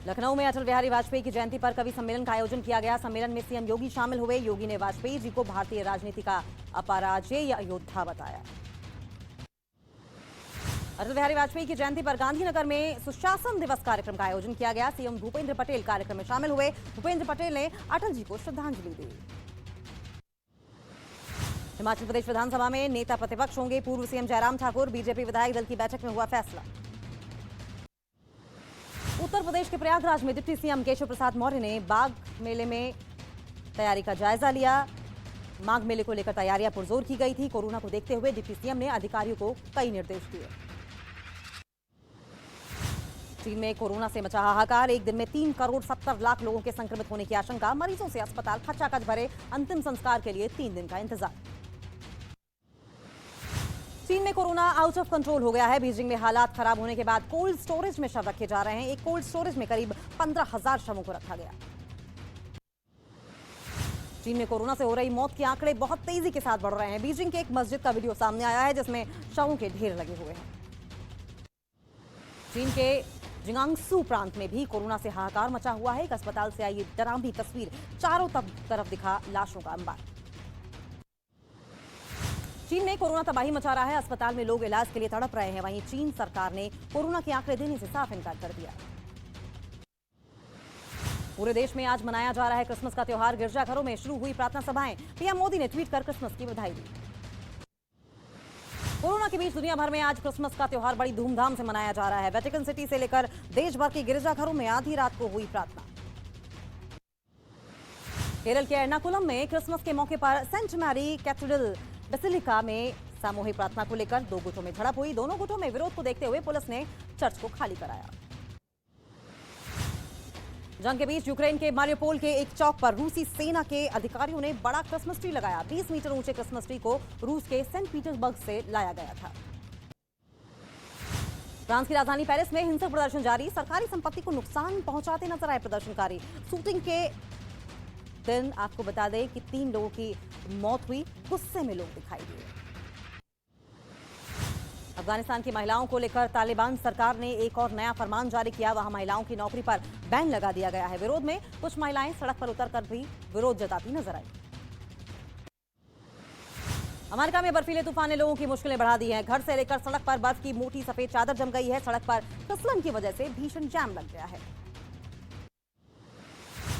लखनऊ में अटल बिहारी वाजपेयी की जयंती पर कवि सम्मेलन का आयोजन किया गया। सम्मेलन में सीएम योगी शामिल हुए। योगी ने वाजपेयी जी को भारतीय राजनीति का अपराजेय योद्धा बताया। अटल बिहारी वाजपेयी की जयंती पर गांधीनगर में सुशासन दिवस कार्यक्रम का आयोजन किया गया। सीएम भूपेंद्र पटेल कार्यक्रम में शामिल हुए। भूपेंद्र पटेल ने अटल जी को श्रद्धांजलि दी। हिमाचल प्रदेश विधानसभा में नेता प्रतिपक्ष होंगे पूर्व सीएम जयराम ठाकुर। बीजेपी विधायक दल की बैठक में हुआ फैसला। उत्तर प्रदेश के प्रयागराज में डिप्टी सीएम केशव प्रसाद मौर्य ने बाघ मेले में तैयारी का जायजा लिया। माघ मेले को लेकर तैयारियां पुरजोर की गई थी। कोरोना को देखते हुए डिप्टी सीएम ने अधिकारियों को कई निर्देश दिए। चीन में कोरोना से मचा हाहाकार। एक दिन में 3 करोड़ 70 लाख लोगों के संक्रमित होने की आशंका। मरीजों से अस्पताल खचाखच भरे। अंतिम संस्कार के लिए 3 दिन का इंतजार। चीन में कोरोना आउट ऑफ कंट्रोल हो गया है। बीजिंग में हालात खराब होने के बाद कोल्ड स्टोरेज में शव रखे जा रहे हैं। एक कोल्ड स्टोरेज में करीब 15,000 शवों को रखा गया। चीन में कोरोना से हो रही मौत के आंकड़े बहुत तेजी के साथ बढ़ रहे हैं। बीजिंग के एक मस्जिद का वीडियो सामने आया है जिसमें शवों के ढेर लगे हुए हैं। चीन के जिंगांगसू प्रांत में भी कोरोना से हाहाकार मचा हुआ है। एक अस्पताल से आई डरावनी तस्वीर, चारों तरफ दिखा लाशों का अंबार। चीन में कोरोना तबाही मचा रहा है। अस्पताल में लोग इलाज के लिए तड़प रहे हैं। वहीं चीन सरकार ने कोरोना के आंकड़े देने से साफ इनकार कर दिया। पूरे देश में आज मनाया जा रहा है क्रिसमस का त्योहार। गिरजाघरों में शुरू हुई प्रार्थना सभाएं। पीएम मोदी ने ट्वीट कर क्रिसमस की बधाई दी। कोरोना के बीच दुनिया भर में आज क्रिसमस का त्योहार बड़ी धूमधाम से मनाया जा रहा है। वेटिकन सिटी से लेकर देश भर के गिरजाघरों में आधी रात को हुई प्रार्थना। केरल के एर्नाकुलम में क्रिसमस के मौके पर सेंट मैरी कैथेड्रल बेसिलिका में सामूहिक प्रार्थना को लेकर 2 गुटों में झड़प हुई। दोनों गुटों में विरोध को देखते हुए पुलिस ने चर्च को खाली कराया। जंग के बीच यूक्रेन के मारियोपोल के एक चौक पर रूसी सेना के अधिकारियों ने बड़ा क्रिसमस ट्री लगाया। 20 मीटर ऊंचे क्रिसमस ट्री को रूस के सेंट पीटर्सबर्ग से लाया गया था। फ्रांस की राजधानी पेरिस में हिंसक प्रदर्शन जारी। सरकारी संपत्ति को नुकसान पहुंचाते नजर आए प्रदर्शनकारी। शूटिंग के दिन आपको बता दें कि 3 लोगों की मौत हुई। गुस्से में लोग दिखाई दिए। अफगानिस्तान की महिलाओं को लेकर तालिबान सरकार ने एक और नया फरमान जारी किया। वहां महिलाओं की नौकरी पर बैन लगा दिया गया है। विरोध में कुछ महिलाएं सड़क पर उतरकर भी विरोध जताती नजर आई। अमेरिका में बर्फीले तूफान ने लोगों की मुश्किलें बढ़ा दी हैं। घर से लेकर सड़क पर बर्फ की मोटी सफेद चादर जम गई है। सड़क पर फिसलन की वजह से भीषण जाम लग गया है।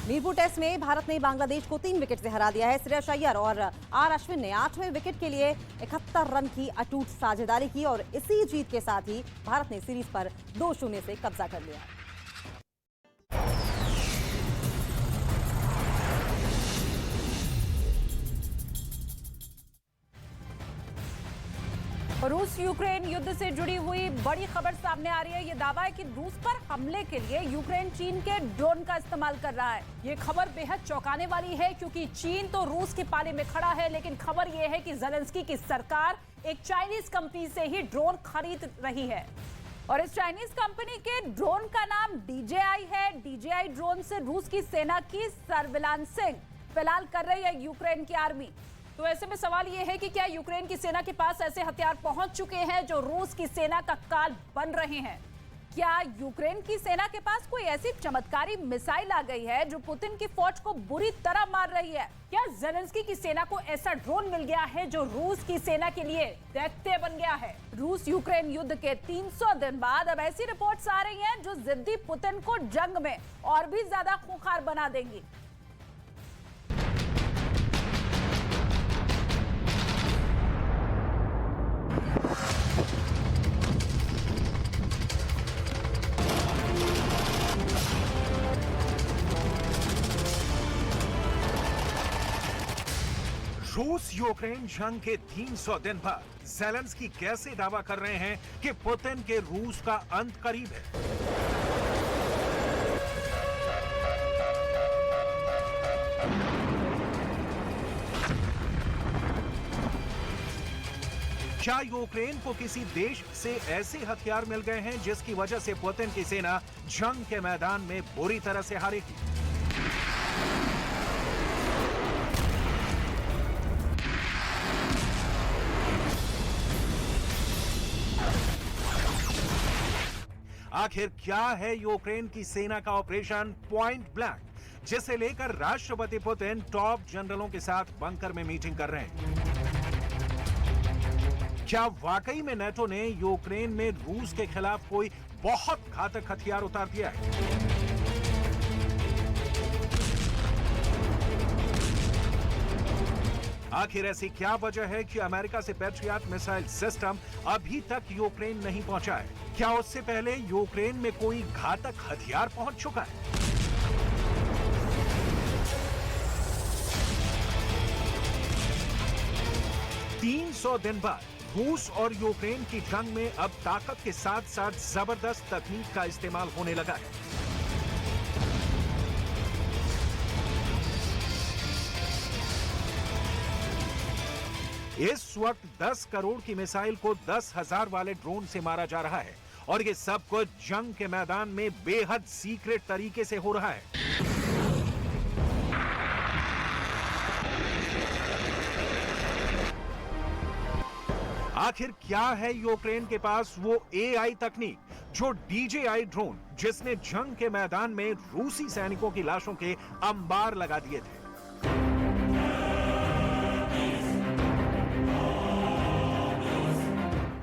मीरपुर टेस्ट में भारत ने बांग्लादेश को 3 विकेट से हरा दिया है। श्रेयस अय्यर और आर अश्विन ने 8वें विकेट के लिए 71 रन की अटूट साझेदारी की और इसी जीत के साथ ही भारत ने सीरीज पर 2-0 से कब्जा कर लिया। रूस यूक्रेन युद्ध से जुड़ी हुई बड़ी खबर सामने आ रही है। ये दावा है कि रूस पर हमले के लिए यूक्रेन चीन के ड्रोन का इस्तेमाल कर रहा है। ये खबर बेहद चौंकाने वाली है क्योंकि चीन तो रूस के पाले में खड़ा है, लेकिन खबर ये है कि ज़ेलेंस्की की सरकार एक चाइनीज कंपनी से ही ड्रोन खरीद रही है और इस चाइनीज कंपनी के ड्रोन का नाम DJI है। DJI ड्रोन से रूस की सेना की सर्विलांसिंग फिलहाल कर रही है यूक्रेन की आर्मी। तो ऐसे में सवाल यह है कि क्या यूक्रेन की सेना के पास ऐसे हथियार पहुंच चुके हैं जो रूस की सेना का काल बन रहे हैं? क्या यूक्रेन की सेना के पास कोई ऐसी चमत्कारी मिसाइल आ गई है जो पुतिन की फौज को बुरी तरह मार रही है? क्या ज़ेलेंस्की की सेना को ऐसा ड्रोन मिल गया है जो रूस की सेना के लिए दैत्य बन गया है? रूस यूक्रेन युद्ध के 300 दिन बाद अब ऐसी रिपोर्ट्स आ रही हैं जो जिद्दी पुतिन को जंग में और भी ज्यादा खूंखार बना देंगी। रूस यूक्रेन जंग के 300 दिन बाद ज़ेलेंस्की कैसे दावा कर रहे हैं कि पुतिन के रूस का अंत करीब है? क्या यूक्रेन को किसी देश से ऐसे हथियार मिल गए हैं जिसकी वजह से पुतिन की सेना जंग के मैदान में बुरी तरह से हारेगी? आखिर क्या है यूक्रेन की सेना का ऑपरेशन पॉइंट ब्लैंक, जिसे लेकर राष्ट्रपति पुतिन टॉप जनरलों के साथ बंकर में मीटिंग कर रहे हैं? क्या वाकई में नेटो ने यूक्रेन में रूस के खिलाफ कोई बहुत घातक हथियार उतार दिया है? आखिर ऐसी क्या वजह है कि अमेरिका से पैट्रियट मिसाइल सिस्टम अभी तक यूक्रेन नहीं पहुंचा है? क्या उससे पहले यूक्रेन में कोई घातक हथियार पहुंच चुका है? तीन 300 दिन बाद रूस और यूक्रेन की जंग में अब ताकत के साथ साथ जबरदस्त तकनीक का इस्तेमाल होने लगा है। इस वक्त 10 करोड़ की मिसाइल को 10,000 वाले ड्रोन से मारा जा रहा है और ये सब कुछ जंग के मैदान में बेहद सीक्रेट तरीके से हो रहा है। आखिर क्या है यूक्रेन के पास वो एआई तकनीक जो DJI ड्रोन जिसने जंग के मैदान में रूसी सैनिकों की लाशों के अंबार लगा दिए थे।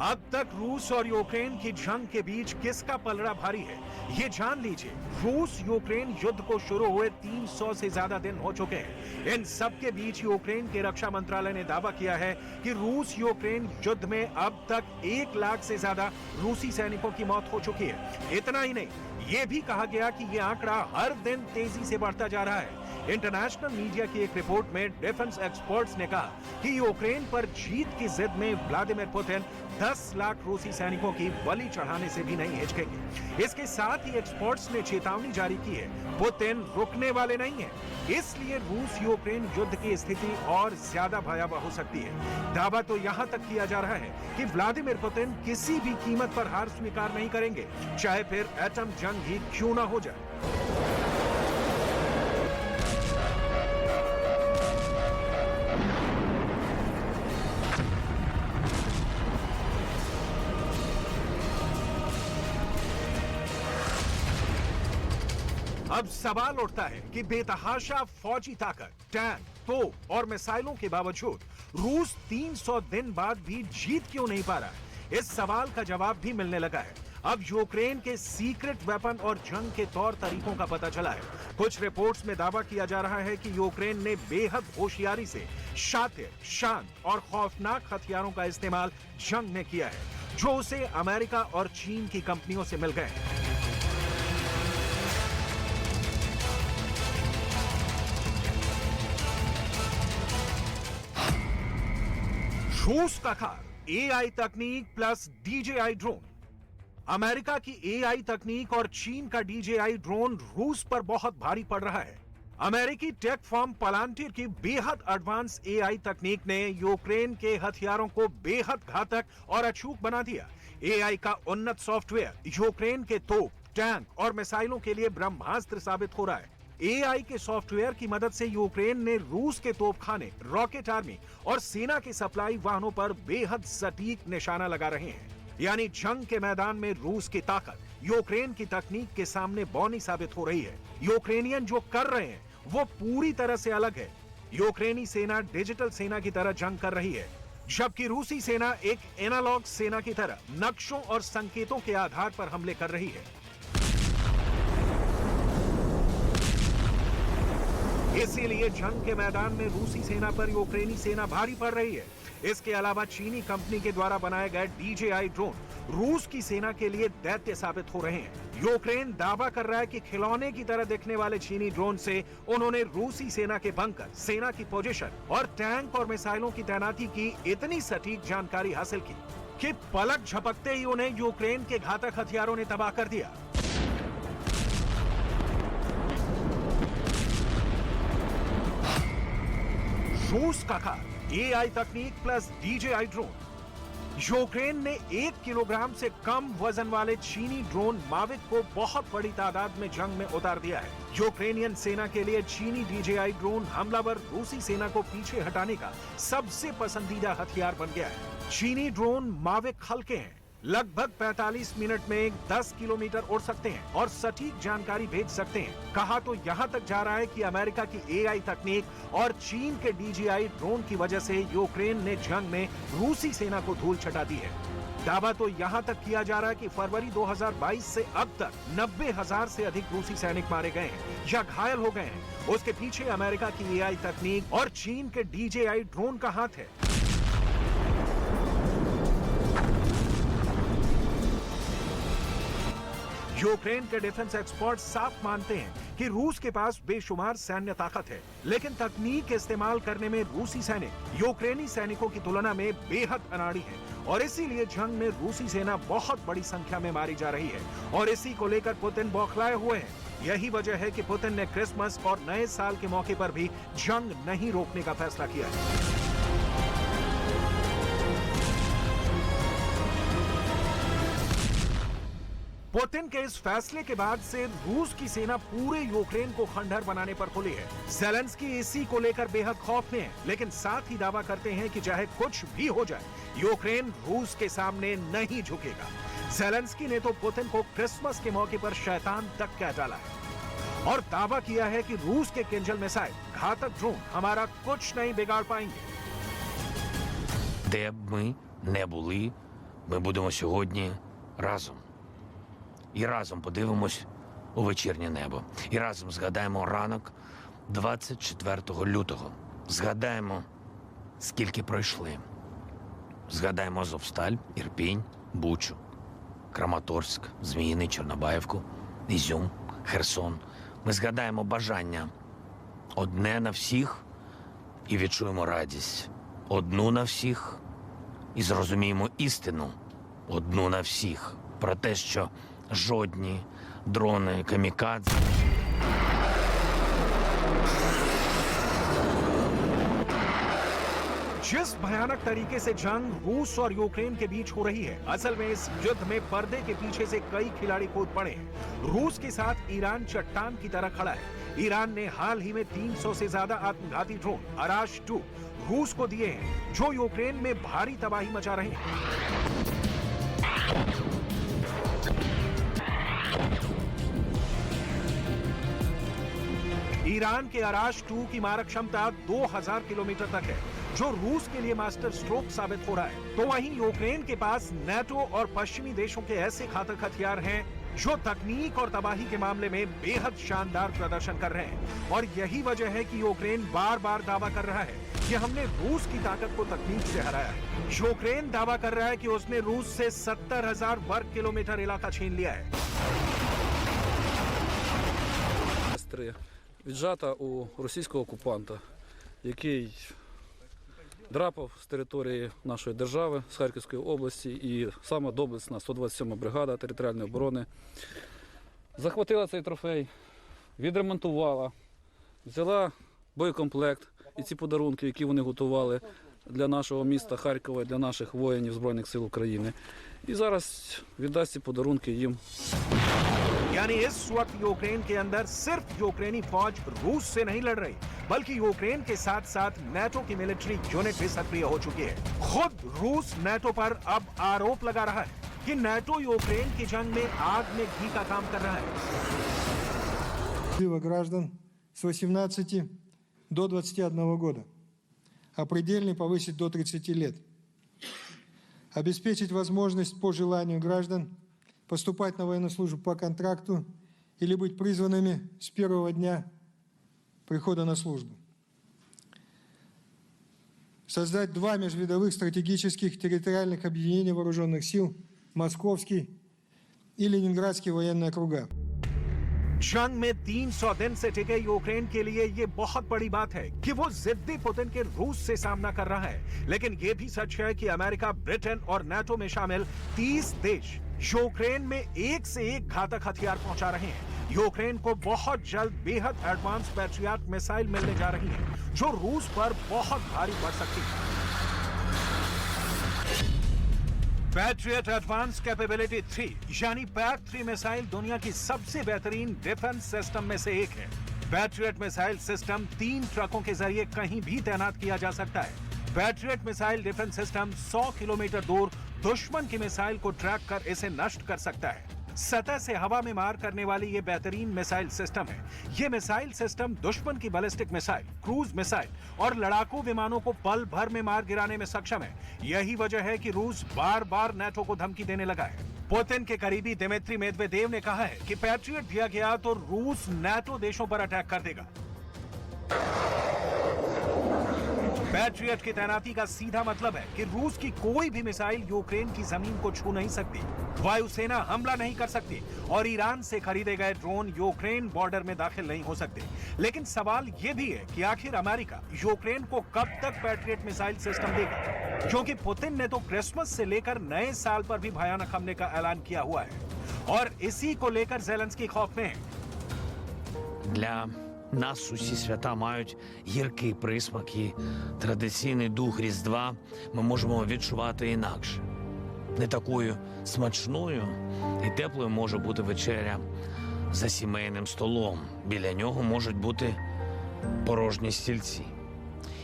अब तक रूस और यूक्रेन की जंग के बीच किसका पलड़ा भारी है, ये जान लीजिए। रूस यूक्रेन युद्ध को शुरू हुए 300 से ज्यादा दिन हो चुके हैं। इन सब के बीच यूक्रेन के रक्षा मंत्रालय ने दावा किया है कि रूस यूक्रेन युद्ध में अब तक 1 लाख से ज्यादा रूसी सैनिकों की मौत हो चुकी है। इतना ही नहीं, ये भी कहा गया कि ये आंकड़ा हर दिन तेजी से बढ़ता जा रहा है। इंटरनेशनल मीडिया की एक रिपोर्ट में डिफेंस एक्सपर्ट्स ने कहा कि यूक्रेन पर जीत की जिद में व्लादिमीर पुतिन 10 लाख रूसी सैनिकों की बलि चढ़ाने से भी नहीं हिचकेंगे। इसके साथ ही एक्सपर्ट्स ने चेतावनी जारी की है, पुतिन रुकने वाले नहीं है, इसलिए रूस यूक्रेन युद्ध की स्थिति और ज्यादा भयावह हो सकती है। दावा तो यहां तक किया जा रहा है कि व्लादिमीर पुतिन किसी भी कीमत पर हार स्वीकार नहीं करेंगे, चाहे फिर एटम जंग ही क्यों ना हो जाए। अब सवाल उठता है कि बेतहाशा फौजी ताकत, टैंक, तोप और मिसाइलों के बावजूद रूस 300 दिन बाद भी जीत क्यों नहीं पा रहा। इस सवाल का जवाब भी मिलने लगा है। अब यूक्रेन के सीक्रेट वेपन और जंग के तौर तरीकों का पता चला है। कुछ रिपोर्ट्स में दावा किया जा रहा है कि यूक्रेन ने बेहद होशियारी से शातिर, शांत और खौफनाक हथियारों का इस्तेमाल जंग में किया है, जो उसे अमेरिका और चीन की कंपनियों से मिल गए। रूस का खार एआई तकनीक प्लस DJI ड्रोन। अमेरिका की एआई तकनीक और चीन का DJI ड्रोन रूस पर बहुत भारी पड़ रहा है। अमेरिकी टेक फर्म पलांटिर की बेहद एडवांस एआई तकनीक ने यूक्रेन के हथियारों को बेहद घातक और अचूक बना दिया। एआई का उन्नत सॉफ्टवेयर यूक्रेन के तोप, टैंक और मिसाइलों के लिए ब्रह्मास्त्र साबित हो रहा है। एआई के सॉफ्टवेयर की मदद से यूक्रेन ने रूस के तोपखाने, रॉकेट आर्मी और सेना के सप्लाई वाहनों पर बेहद सटीक निशाना लगा रहे हैं। यानी जंग के मैदान में रूस की ताकत यूक्रेन की तकनीक के सामने बौनी साबित हो रही है। यूक्रेनियन जो कर रहे हैं वो पूरी तरह से अलग है। यूक्रेनी सेना डिजिटल सेना की तरह जंग कर रही है, जबकि रूसी सेना एक एनालॉग सेना की तरह नक्शों और संकेतों के आधार पर हमले कर रही है। इसीलिए जंग के मैदान में रूसी सेना पर यूक्रेनी सेना भारी पड़ रही है। इसके अलावा चीनी कंपनी के द्वारा बनाए गए DJI ड्रोन रूस की सेना के लिए दैत्य साबित हो रहे हैं। यूक्रेन दावा कर रहा है कि खिलौने की तरह दिखने वाले चीनी ड्रोन से उन्होंने रूसी सेना के बंकर, सेना की पोजीशन और टैंक और मिसाइलों की तैनाती की इतनी सटीक जानकारी हासिल की कि पलक झपकते ही उन्हें यूक्रेन के घातक हथियारों ने तबाह कर दिया। रूस का खार एआई तकनीक प्लस DJI ड्रोन। यूक्रेन ने 1 किलोग्राम से कम वजन वाले चीनी ड्रोन माविक को बहुत बड़ी तादाद में जंग में उतार दिया है। यूक्रेनियन सेना के लिए चीनी DJI ड्रोन हमलावर रूसी सेना को पीछे हटाने का सबसे पसंदीदा हथियार बन गया है। चीनी ड्रोन माविक हल्के हैं, लगभग 45 मिनट में 10 किलोमीटर उड़ सकते हैं और सटीक जानकारी भेज सकते हैं। कहा तो यहां तक जा रहा है कि अमेरिका की एआई तकनीक और चीन के DJI ड्रोन की वजह से यूक्रेन ने जंग में रूसी सेना को धूल चटा दी है। दावा तो यहां तक किया जा रहा है कि फरवरी 2022 से अब तक 90,000 से अधिक रूसी सैनिक मारे गए हैं या घायल हो गए हैं। उसके पीछे अमेरिका की एआई तकनीक और चीन के DJI ड्रोन का हाथ है। यूक्रेन के डिफेंस एक्सपर्ट साफ मानते हैं कि रूस के पास बेशुमार सैन्य ताकत है, लेकिन तकनीक इस्तेमाल करने में रूसी सैनिक यूक्रेनी सैनिकों की तुलना में बेहद अनाड़ी हैं और इसीलिए जंग में रूसी सेना बहुत बड़ी संख्या में मारी जा रही है और इसी को लेकर पुतिन बौखलाए हुए हैं। यही वजह है कि पुतिन ने क्रिसमस और नए साल के मौके पर भी जंग नहीं रोकने का फैसला किया है। पुतिन के इस फैसले के बाद से रूस की सेना पूरे यूक्रेन को खंडहर बनाने पर खुली है। ज़ेलेंस्की इसी को लेकर बेहद खौफ में है, लेकिन साथ ही दावा करते हैं कि चाहे कुछ भी हो जाए, यूक्रेन रूस के सामने नहीं झुकेगा। ज़ेलेंस्की ने तो पुतिन को क्रिसमस के मौके पर शैतान तक कह डाला है और दावा किया है कि रूस के किंजल मिसाइल, घातक ड्रोन हमारा कुछ नहीं बिगाड़ पाएंगे। Де б ми не були, ми будемо сьогодні разом. І разом подивимось у вечірнє небо. І разом згадаємо ранок 24 лютого. Згадаємо, скільки пройшли. Згадаємо Азовсталь, Ірпінь, Бучу, Краматорськ, Зміїний, Чорнобаївку, Ізюм, Херсон. Ми згадаємо бажання одне на всіх і відчуємо радість. Одну на всіх і зрозуміємо істину одну на всіх про те, що жодні дрони камікадзе जिस भयानक तरीके से जंग रूस और यूक्रेन के बीच हो रही है, असल में इस युद्ध में पर्दे के पीछे से कई खिलाड़ी कूद पड़े हैं। रूस के साथ ईरान चट्टान की तरह खड़ा है। ईरान ने हाल ही में 300 से ज्यादा आत्मघाती ड्रोन अराश 2 रूस को दिए हैं, जो यूक्रेन में भारी तबाही मचा रहे हैं। ईरान के अराश 2 की मारक क्षमता 2000 किलोमीटर तक है, जो रूस के लिए मास्टर स्ट्रोक साबित हो रहा है। तो वहीं यूक्रेन के पास नेटो और पश्चिमी देशों के ऐसे घातक हथियार हैं जो तकनीक और तबाही के मामले में बेहद शानदार प्रदर्शन कर रहे हैं। और यही वजह है कि यूक्रेन बार बार दावा कर रहा है कि हमने रूस की ताकत को तकनीक से हराया है। यूक्रेन दावा कर रहा है कि उसने रूस से 70,000 वर्ग किलोमीटर इलाका छीन लिया है। Віджата у російського окупанта, який драпав з території нашої держави, з Харківської області, і саме доблесна 127 бригада територіальної оборони захватила цей трофей, відремонтувала, взяла боєкомплект і ці подарунки, які вони готували для нашого міста Харкова, для наших воїнів Збройних сил України. І зараз віддасть ці подарунки їм. यानी इस वक्त यूक्रेन के अंदर सिर्फ यूक्रेनी फौज रूस से नहीं लड़ रही, बल्कि यूक्रेन के साथ साथ नेटो की मिलिट्री यूनिट भी सक्रिय हो चुकी है। खुद रूस नेटो पर अब आरोप लगा रहा है कि नेटो यूक्रेन की जंग में आग में घी का काम कर रहा है। Призыва граждан с 18 до 21 года, а предельный повысить до 30 лет. Обеспечить возможность по желанию граждан поступать на военную службу по контракту или быть призванными с первого дня прихода на службу. Создать 2 межвидовых стратегических территориальных объединения вооруженных сил Московский и Ленинградский военные округа. जंग में 300 दिन से टिके यूक्रेन के लिए ये बहुत बड़ी बात है कि वो जिद्दी पुतिन के रूस से सामना कर रहा है। लेकिन ये भी सच है कि अमेरिका, ब्रिटेन और नेटो में शामिल 30 देश यूक्रेन में एक से एक घातक हथियार पहुंचा रहे हैं। यूक्रेन को बहुत जल्द बेहद एडवांस पैट्रियट मिसाइल मिलने जा रही है, जो रूस पर बहुत भारी पड़ सकती है। पैट्रियट एडवांस कैपेबिलिटी 3 यानी पैक-3 मिसाइल दुनिया की सबसे बेहतरीन डिफेंस सिस्टम में से एक है। पैट्रियट मिसाइल सिस्टम 3 ट्रकों के जरिए कहीं भी तैनात किया जा सकता है। Patriot missile defence system 100 kilometre दूर दुश्मन की मिसाइल को ट्रैक कर इसे नष्ट कर सकता है। सतह से हवा में मार करने वाली ये बेहतरीन मिसाइल सिस्टम है। ये मिसाइल सिस्टम दुश्मन की बैलिस्टिक मिसाइल, क्रूज मिसाइल और लड़ाकू विमानों को पल भर में मार गिराने में सक्षम है। यही वजह है कि रूस बार बार नेटो को धमकी देने लगा है। पुतिन के करीबी दिमित्री मेदवेदेव ने कहा है कि पैट्रियट दिया गया तो रूस नेटो देशों पर अटैक कर देगा। पैट्रियट की तैनाती का सीधा मतलब है कि रूस की कोई भी मिसाइल यूक्रेन की जमीन को छू नहीं सकती, वायुसेना हमला नहीं कर सकती और ईरान से खरीदे गए ड्रोन यूक्रेन बॉर्डर में दाखिल नहीं हो सकते। लेकिन सवाल यह भी है कि आखिर अमेरिका यूक्रेन को कब तक पैट्रियट मिसाइल सिस्टम देगा, क्योंकि पुतिन ने तो क्रिसमस से लेकर नए साल पर भी भयानक हमले का ऐलान किया हुआ है और इसी को लेकर ज़ेलेंस्की खौफ में है। Для нас усі свята мають гіркий присмак і традиційний дух Різдва ми можемо відчувати інакше. Не такою смачною і теплою може бути вечеря за сімейним столом. Біля нього можуть бути порожні стільці.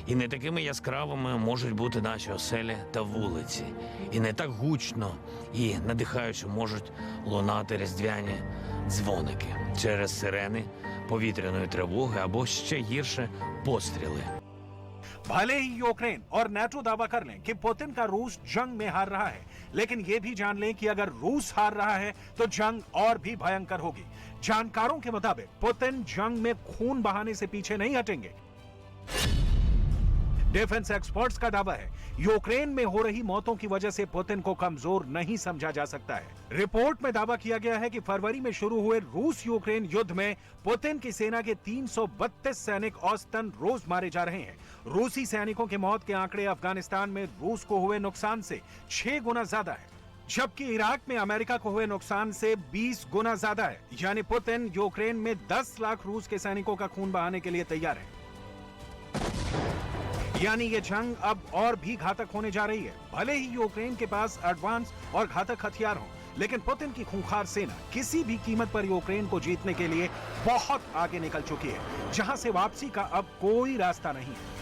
І не такими яскравими можуть бути наші оселі та вулиці. І не так гучно і надихаюче можуть лунати різдвяні дзвоники через сирени повітряної тривоги або ще гірше постріли. भले ही यूक्रेन और नाटो दावा कर लें कि पुतिन का रूस जंग में हार रहा है, लेकिन यह भी जान लें कि अगर रूस हार रहा है तो जंग और भी भयंकर होगी। जानकारों के मुताबिक पुतिन जंग में खून बहाने से पीछे नहीं हटेंगे। डिफेंस एक्सपर्ट्स का दावा है यूक्रेन में हो रही मौतों की वजह से पुतिन को कमजोर नहीं समझा जा सकता है। रिपोर्ट में दावा किया गया है कि फरवरी में शुरू हुए रूस यूक्रेन युद्ध में पुतिन की सेना के 332 सैनिक औसतन रोज मारे जा रहे हैं। रूसी सैनिकों की मौत के आंकड़े अफगानिस्तान में रूस को हुए नुकसान से 6 गुना ज्यादा है, जबकि इराक में अमेरिका को हुए नुकसान से 20 गुना ज्यादा है। यानी पुतिन यूक्रेन में 10 लाख रूस के सैनिकों का खून बहाने के लिए तैयार है। यानी ये जंग अब और भी घातक होने जा रही है। भले ही यूक्रेन के पास एडवांस और घातक हथियार हों, लेकिन पुतिन की खूंखार सेना किसी भी कीमत पर यूक्रेन को जीतने के लिए बहुत आगे निकल चुकी है, जहां से वापसी का अब कोई रास्ता नहीं है।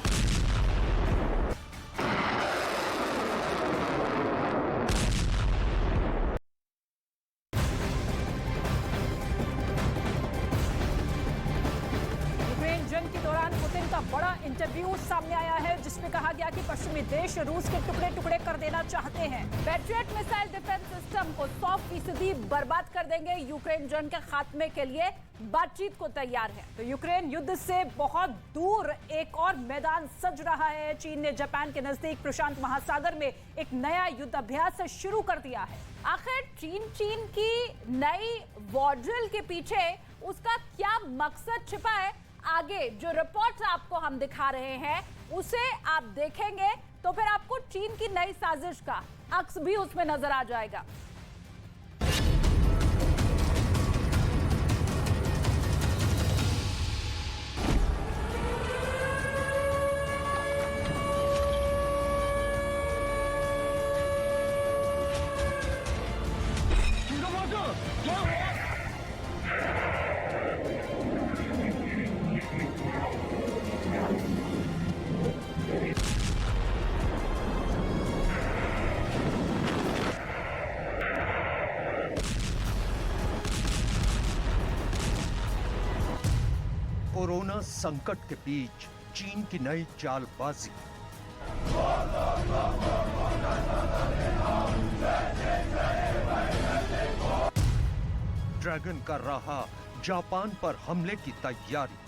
बड़ा इंटरव्यू सामने आया है जिसमें कहा गया कि पश्चिमी देश रूस के टुकड़े टुकड़े कर देना चाहते हैं। पैट्रियट मिसाइल डिफेंस सिस्टम को 100% बर्बाद कर देंगे। यूक्रेन जंग के खात्मे के लिए बातचीत को तैयार है। तो यूक्रेन युद्ध से बहुत दूर एक और मैदान सज रहा है। चीन ने जापान के नजदीक प्रशांत महासागर में एक नया युद्ध अभ्यास शुरू कर दिया है। आखिर चीन की नई वॉर के पीछे उसका क्या मकसद छिपा है, आगे जो रिपोर्ट्स आपको हम दिखा रहे हैं उसे आप देखेंगे तो फिर आपको चीन की नई साजिश का अक्स भी उसमें नजर आ जाएगा। कोरोना संकट के बीच चीन की नई चालबाजी। ड्रैगन कर रहा जापान पर हमले की तैयारी।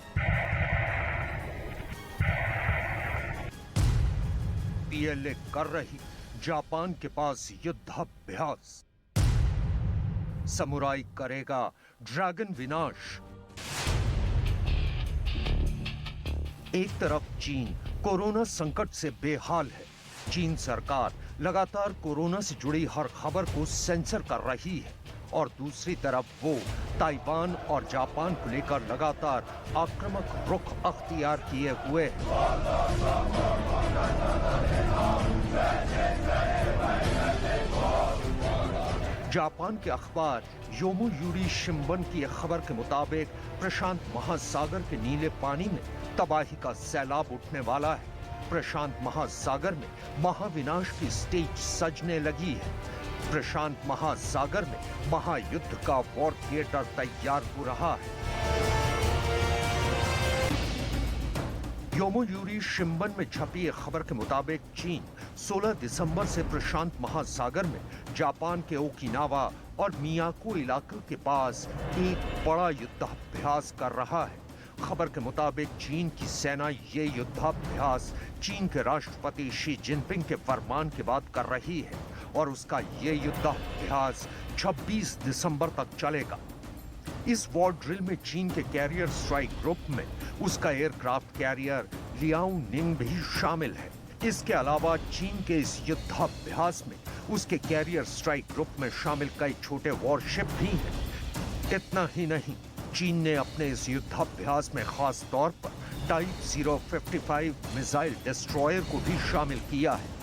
पीएलए कर रही जापान के पास युद्धाभ्यास। समुराई करेगा ड्रैगन विनाश। एक तरफ चीन कोरोना संकट से बेहाल है। चीन सरकार लगातार कोरोना से जुड़ी हर खबर को सेंसर कर रही है और दूसरी तरफ वो ताइवान और जापान को लेकर लगातार आक्रामक रुख अख्तियार किए हुए है। जापान के अखबार योमियुरी शिंबन की खबर के मुताबिक प्रशांत महासागर के नीले पानी में तबाही का सैलाब उठने वाला है। प्रशांत महासागर में महाविनाश की स्टेज सजने लगी है। प्रशांत महासागर में महायुद्ध का वॉर थिएटर तैयार हो रहा है। योमियुरी शिंबन में छपी एक खबर के मुताबिक चीन 16 दिसंबर से प्रशांत महासागर में जापान के ओकिनावा और मियाको इलाके के पास एक बड़ा युद्धाभ्यास कर रहा है। खबर के मुताबिक चीन की सेना ये युद्धाभ्यास चीन के राष्ट्रपति शी जिनपिंग के फरमान के बाद कर रही है और उसका ये युद्धाभ्यास 26 दिसंबर तक चलेगा। इस वॉर ड्रिल में चीन के कैरियर स्ट्राइक ग्रुप में उसका एयरक्राफ्ट कैरियर लियाओनिंग भी शामिल है। इसके अलावा चीन के इस युद्धाभ्यास में उसके कैरियर स्ट्राइक ग्रुप में शामिल कई छोटे वॉरशिप भी हैं। इतना ही नहीं, चीन ने अपने इस युद्धाभ्यास में खास तौर पर टाइप 055 मिसाइल डिस्ट्रॉयर को भी शामिल किया है।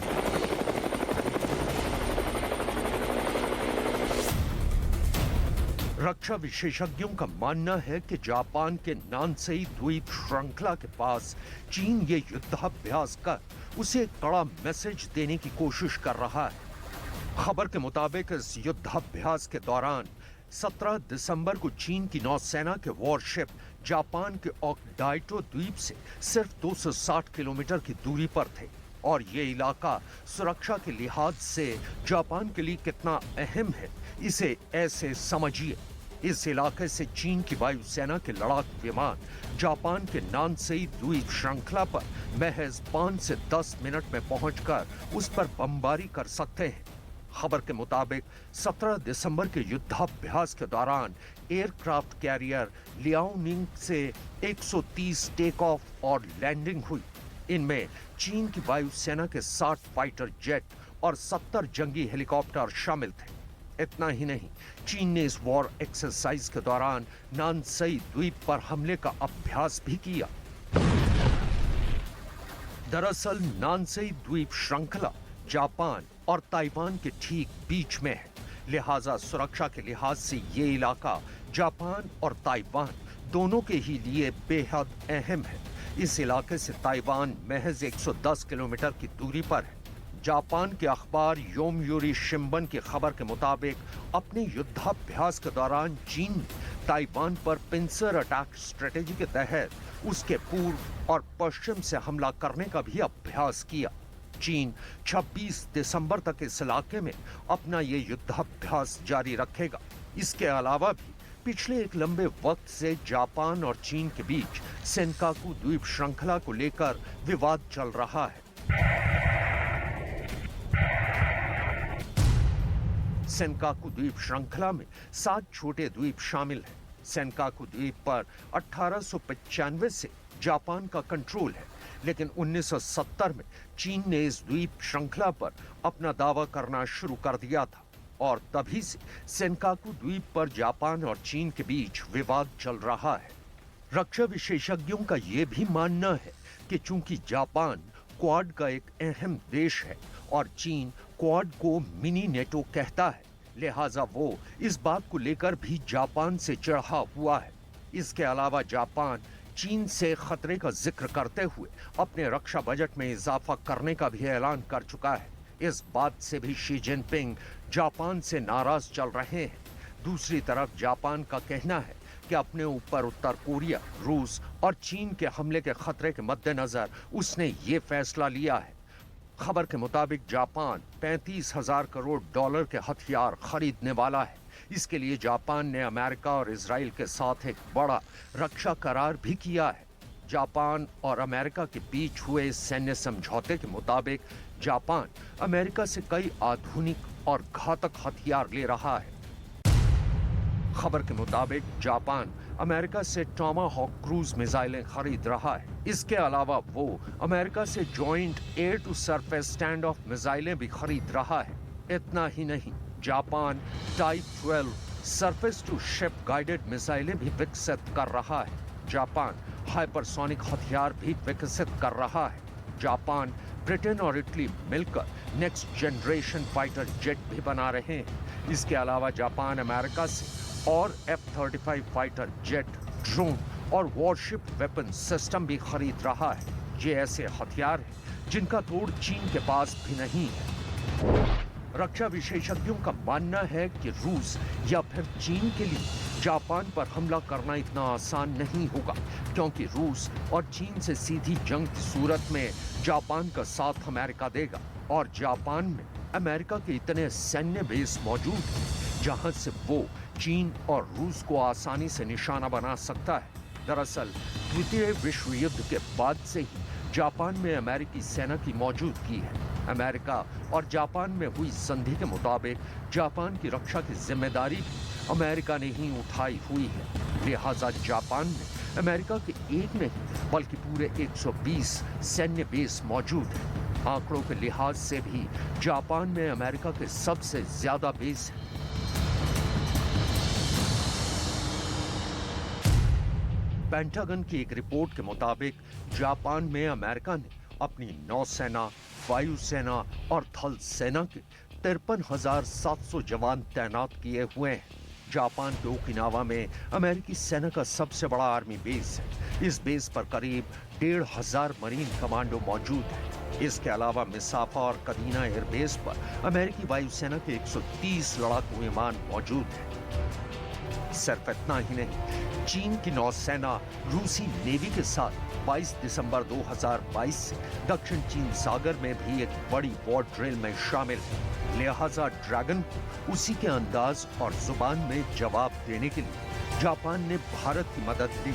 रक्षा विशेषज्ञों का मानना है कि जापान के नानसेई द्वीप श्रृंखला के पास चीन ये युद्धाभ्यास कर उसे एक कड़ा मैसेज देने की कोशिश कर रहा है। खबर के मुताबिक इस युद्धाभ्यास के दौरान 17 दिसंबर को चीन की नौसेना के वॉरशिप जापान के ओक्डाइटो द्वीप से सिर्फ 260 किलोमीटर की दूरी पर थे और ये इलाका सुरक्षा के लिहाज से जापान के लिए कितना अहम है, इसे ऐसे समझिए। इस इलाके से चीन की वायुसेना के लड़ाकू विमान जापान के नानसेई द्वीप श्रृंखला पर महज 5 से 10 मिनट में पहुंचकर उस पर बमबारी कर सकते हैं। खबर के मुताबिक 17 दिसंबर के युद्धाभ्यास के दौरान एयरक्राफ्ट कैरियर लियाओनिंग से 130 टेक ऑफ और लैंडिंग हुई। इनमें चीन की वायुसेना के 60 फाइटर जेट और 70 जंगी हेलीकॉप्टर शामिल थे। इतना ही नहीं, चीन ने इस वॉर एक्सरसाइज के दौरान नानसेई द्वीप पर हमले का अभ्यास भी किया। दरअसल नानसेई द्वीप श्रृंखला जापान और ताइवान के ठीक बीच में है, लिहाजा सुरक्षा के लिहाज से ये इलाका जापान और ताइवान दोनों के ही लिए बेहद अहम है। इस इलाके से ताइवान महज 110 किलोमीटर की दूरी पर है। जापान के अखबार योमियोरी शिंबन की खबर के मुताबिक अपने युद्धाभ्यास के दौरान चीन ने ताइवान पर पिंसर अटैक स्ट्रेटेजी के तहत उसके पूर्व और पश्चिम से हमला करने का भी अभ्यास किया। चीन 26 दिसंबर तक इस इलाके में अपना ये युद्धाभ्यास जारी रखेगा। इसके अलावा भी पिछले एक लंबे वक्त से जापान और चीन के बीच सेनकाकू द्वीप श्रृंखला को लेकर विवाद चल रहा है। सेनकाकू द्वीप श्रृंखला में 7 छोटे द्वीप शामिल हैं। सेनकाकू द्वीप पर 1895 से जापान का कंट्रोल है, लेकिन 1970 में चीन ने इस द्वीप श्रृंखला पर अपना दावा करना शुरू कर दिया था और तभी से सेनकाकू द्वीप पर जापान और चीन के बीच विवाद चल रहा है। रक्षा विशेषज्ञों का यह भी मानना है कि चूंकि जापान क्वाड का एक अहम देश है और चीन क्वाड को मिनी नेटो कहता है, लिहाजा वो इस बात को लेकर भी जापान से चिढ़ा हुआ है। इसके अलावा जापान चीन से खतरे का जिक्र करते हुए अपने रक्षा बजट में इजाफा करने का भी ऐलान कर चुका है। इस बात से भी शी जिनपिंग जापान से नाराज चल रहे हैं। दूसरी तरफ जापान का कहना है कि अपने ऊपर उत्तर कोरिया, रूस और चीन के हमले के खतरे के मद्देनजर उसने ये फैसला लिया है। खबर के मुताबिक जापान 35,000 करोड़ डॉलर के हथियार खरीदने वाला है। इसके लिए जापान ने अमेरिका और इजराइल के साथ एक बड़ा रक्षा करार भी किया है। जापान और अमेरिका के बीच हुए सैन्य समझौते के मुताबिक जापान अमेरिका से कई आधुनिक और घातक हथियार ले रहा है। खबर के मुताबिक जापान अमेरिका से टॉमाहॉक क्रूज मिसाइलें खरीद रहा है। इसके अलावा वो अमेरिका से joint air to surface stand off मिसाइलें भी खरीद रहा है। इतना ही नहीं, Japan type 12 surface to ship guided मिसाइलें भी विकसित कर रहा है। जापान हाइपरसोनिक हथियार भी विकसित कर रहा है। जापान, ब्रिटेन और इटली मिलकर नेक्स्ट जनरेशन फाइटर जेट भी बना रहे हैं। इसके अलावा जापान अमेरिका से और F-35 फाइटर जेट, ड्रोन और वॉरशिप वेपन सिस्टम भी खरीद रहा है। ये ऐसे हथियार हैं जिनका तोड़ चीन के पास भी नहीं है। रक्षा विशेषज्ञों का मानना है कि रूस या फिर चीन के लिए जापान पर हमला करना इतना आसान नहीं होगा, क्योंकि रूस और चीन से सीधी जंग की सूरत में जापान का साथ अमेरिका देगा और जापान में अमेरिका के इतने सैन्य बेस मौजूद हैं जहां से वो चीन और रूस को आसानी से निशाना बना सकता है। दरअसल द्वितीय विश्व युद्ध के बाद से ही जापान में अमेरिकी सेना की मौजूदगी है। अमेरिका और जापान में हुई संधि के मुताबिक जापान की रक्षा की जिम्मेदारी भी अमेरिका ने ही उठाई हुई है। लिहाजा जापान में अमेरिका के एक नहीं बल्कि पूरे 120 सैन्य बेस मौजूद हैं। आंकड़ों के लिहाज से भी जापान में अमेरिका के सबसे ज्यादा बेस हैं। पेंटागन की एक रिपोर्ट के मुताबिक जापान में अमेरिका ने अपनी नौसेना, वायुसेना और थल सेना के 53,700 जवान तैनात किए हुए हैं। जापान के ओकिनावा में अमेरिकी सेना का सबसे बड़ा आर्मी बेस है। इस बेस पर करीब 1,500 मरीन कमांडो मौजूद हैं। इसके अलावा मिसाफा और कदीना एयरबेस पर अमेरिकी वायुसेना के 130 लड़ाकू विमान मौजूद हैं। सिर्फ इतना ही नहीं, चीन की नौसेना रूसी नेवी के साथ 22 दिसंबर 2022 से दक्षिण चीन सागर में भी एक बड़ी वॉर ड्रिल में शामिल है। लिहाजा ड्रैगन को उसी के अंदाज और जुबान में जवाब देने के लिए जापान ने भारत की मदद ली।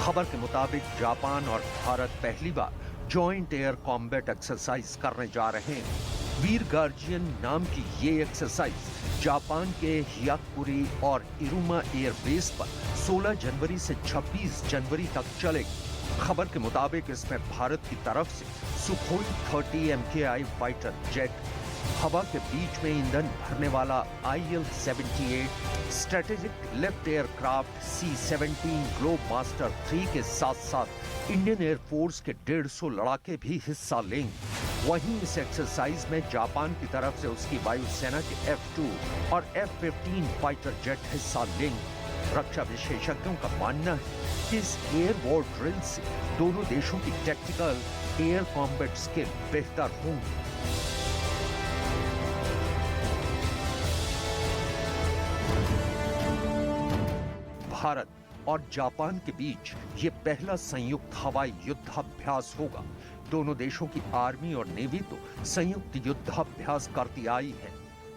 खबर के मुताबिक जापान और भारत पहली बार जॉइंट एयर कॉम्बैट एक्सरसाइज करने जा रहे हैं। वीर गार्जियन नाम की ये एक्सरसाइज जापान के हियाकुरी और इरुमा एयरबेस पर 16 जनवरी से 26 जनवरी तक चलेगी। खबर के मुताबिक इसमें भारत की तरफ से सुखोई 30 MKI फाइटर जेट, हवा के बीच में ईंधन भरने वाला IL-78 strategic lift aircraft C-17 globe master 3 के साथ साथ इंडियन एयरफोर्स के 150 लड़ाके भी हिस्सा लेंगे। वहीं इस एक्सरसाइज में जापान की तरफ से उसकी वायुसेना के F-2 और F-15 फाइटर जेट हिस्सा लेंगे। रक्षा विशेषज्ञों का मानना है कि इस एयर वॉर ड्रिल से दोनों देशों की टैक्टिकल एयर कॉम्बैट स्किल बेहतर होंगी। भारत और जापान के बीच ये पहला संयुक्त हवाई युद्धाभ्यास होगा। दोनों देशों की आर्मी और नेवी तो संयुक्त युद्धाभ्यास करती आई है।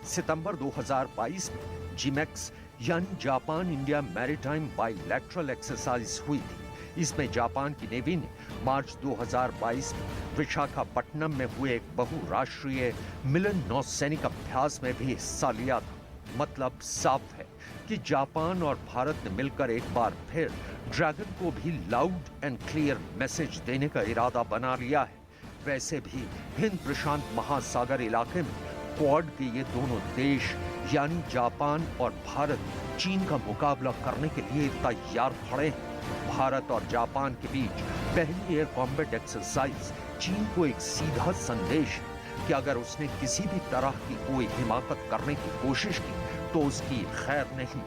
सितंबर 2022 में जिमेक्स यानी Japan India maritime bilateral exercise हुई थी। इसमें जापान की नेवी ने मार्च 2022 में विशाखापट्टनम में हुए एक बहुराष्ट्रीय मिलन नौसैनिक अभ्यास में भी हिस्सा लिया था। मतलब साफ है कि जापान और भारत ने मिलकर एक बार फिर ड्रैगन को भी लाउड एंड क्लियर मैसेज देने का इरादा बना लिया है। वैसे भी हिंद प्रशांत महासागर इलाके में क्वाड के ये दोनों देश यानी जापान और भारत चीन का मुकाबला करने के लिए तैयार खड़े हैं। भारत और जापान के बीच पहली एयर कॉम्बैट एक्सरसाइज चीन को एक सीधा संदेश है कि अगर उसने किसी भी तरह की कोई हिमाकत करने की कोशिश की तो उसकी खैर नहीं।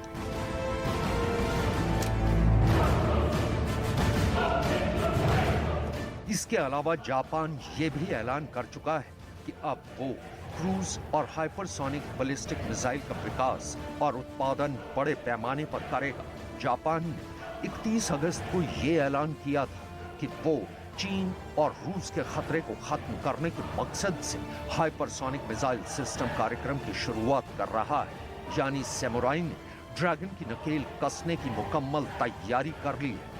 इसके अलावा जापान ये भी ऐलान कर चुका है कि अब वो क्रूज और हाइपरसोनिक बैलिस्टिक मिसाइल का विकास और उत्पादन बड़े पैमाने पर करेगा। जापान ने 31 अगस्त को ये ऐलान किया था कि वो चीन और रूस के खतरे को खत्म करने के मकसद से हाइपरसोनिक मिसाइल सिस्टम कार्यक्रम की शुरुआत कर रहा है। यानी सैमुराई ने ड्रैगन की नकेल कसने की मुकम्मल तैयारी कर ली है।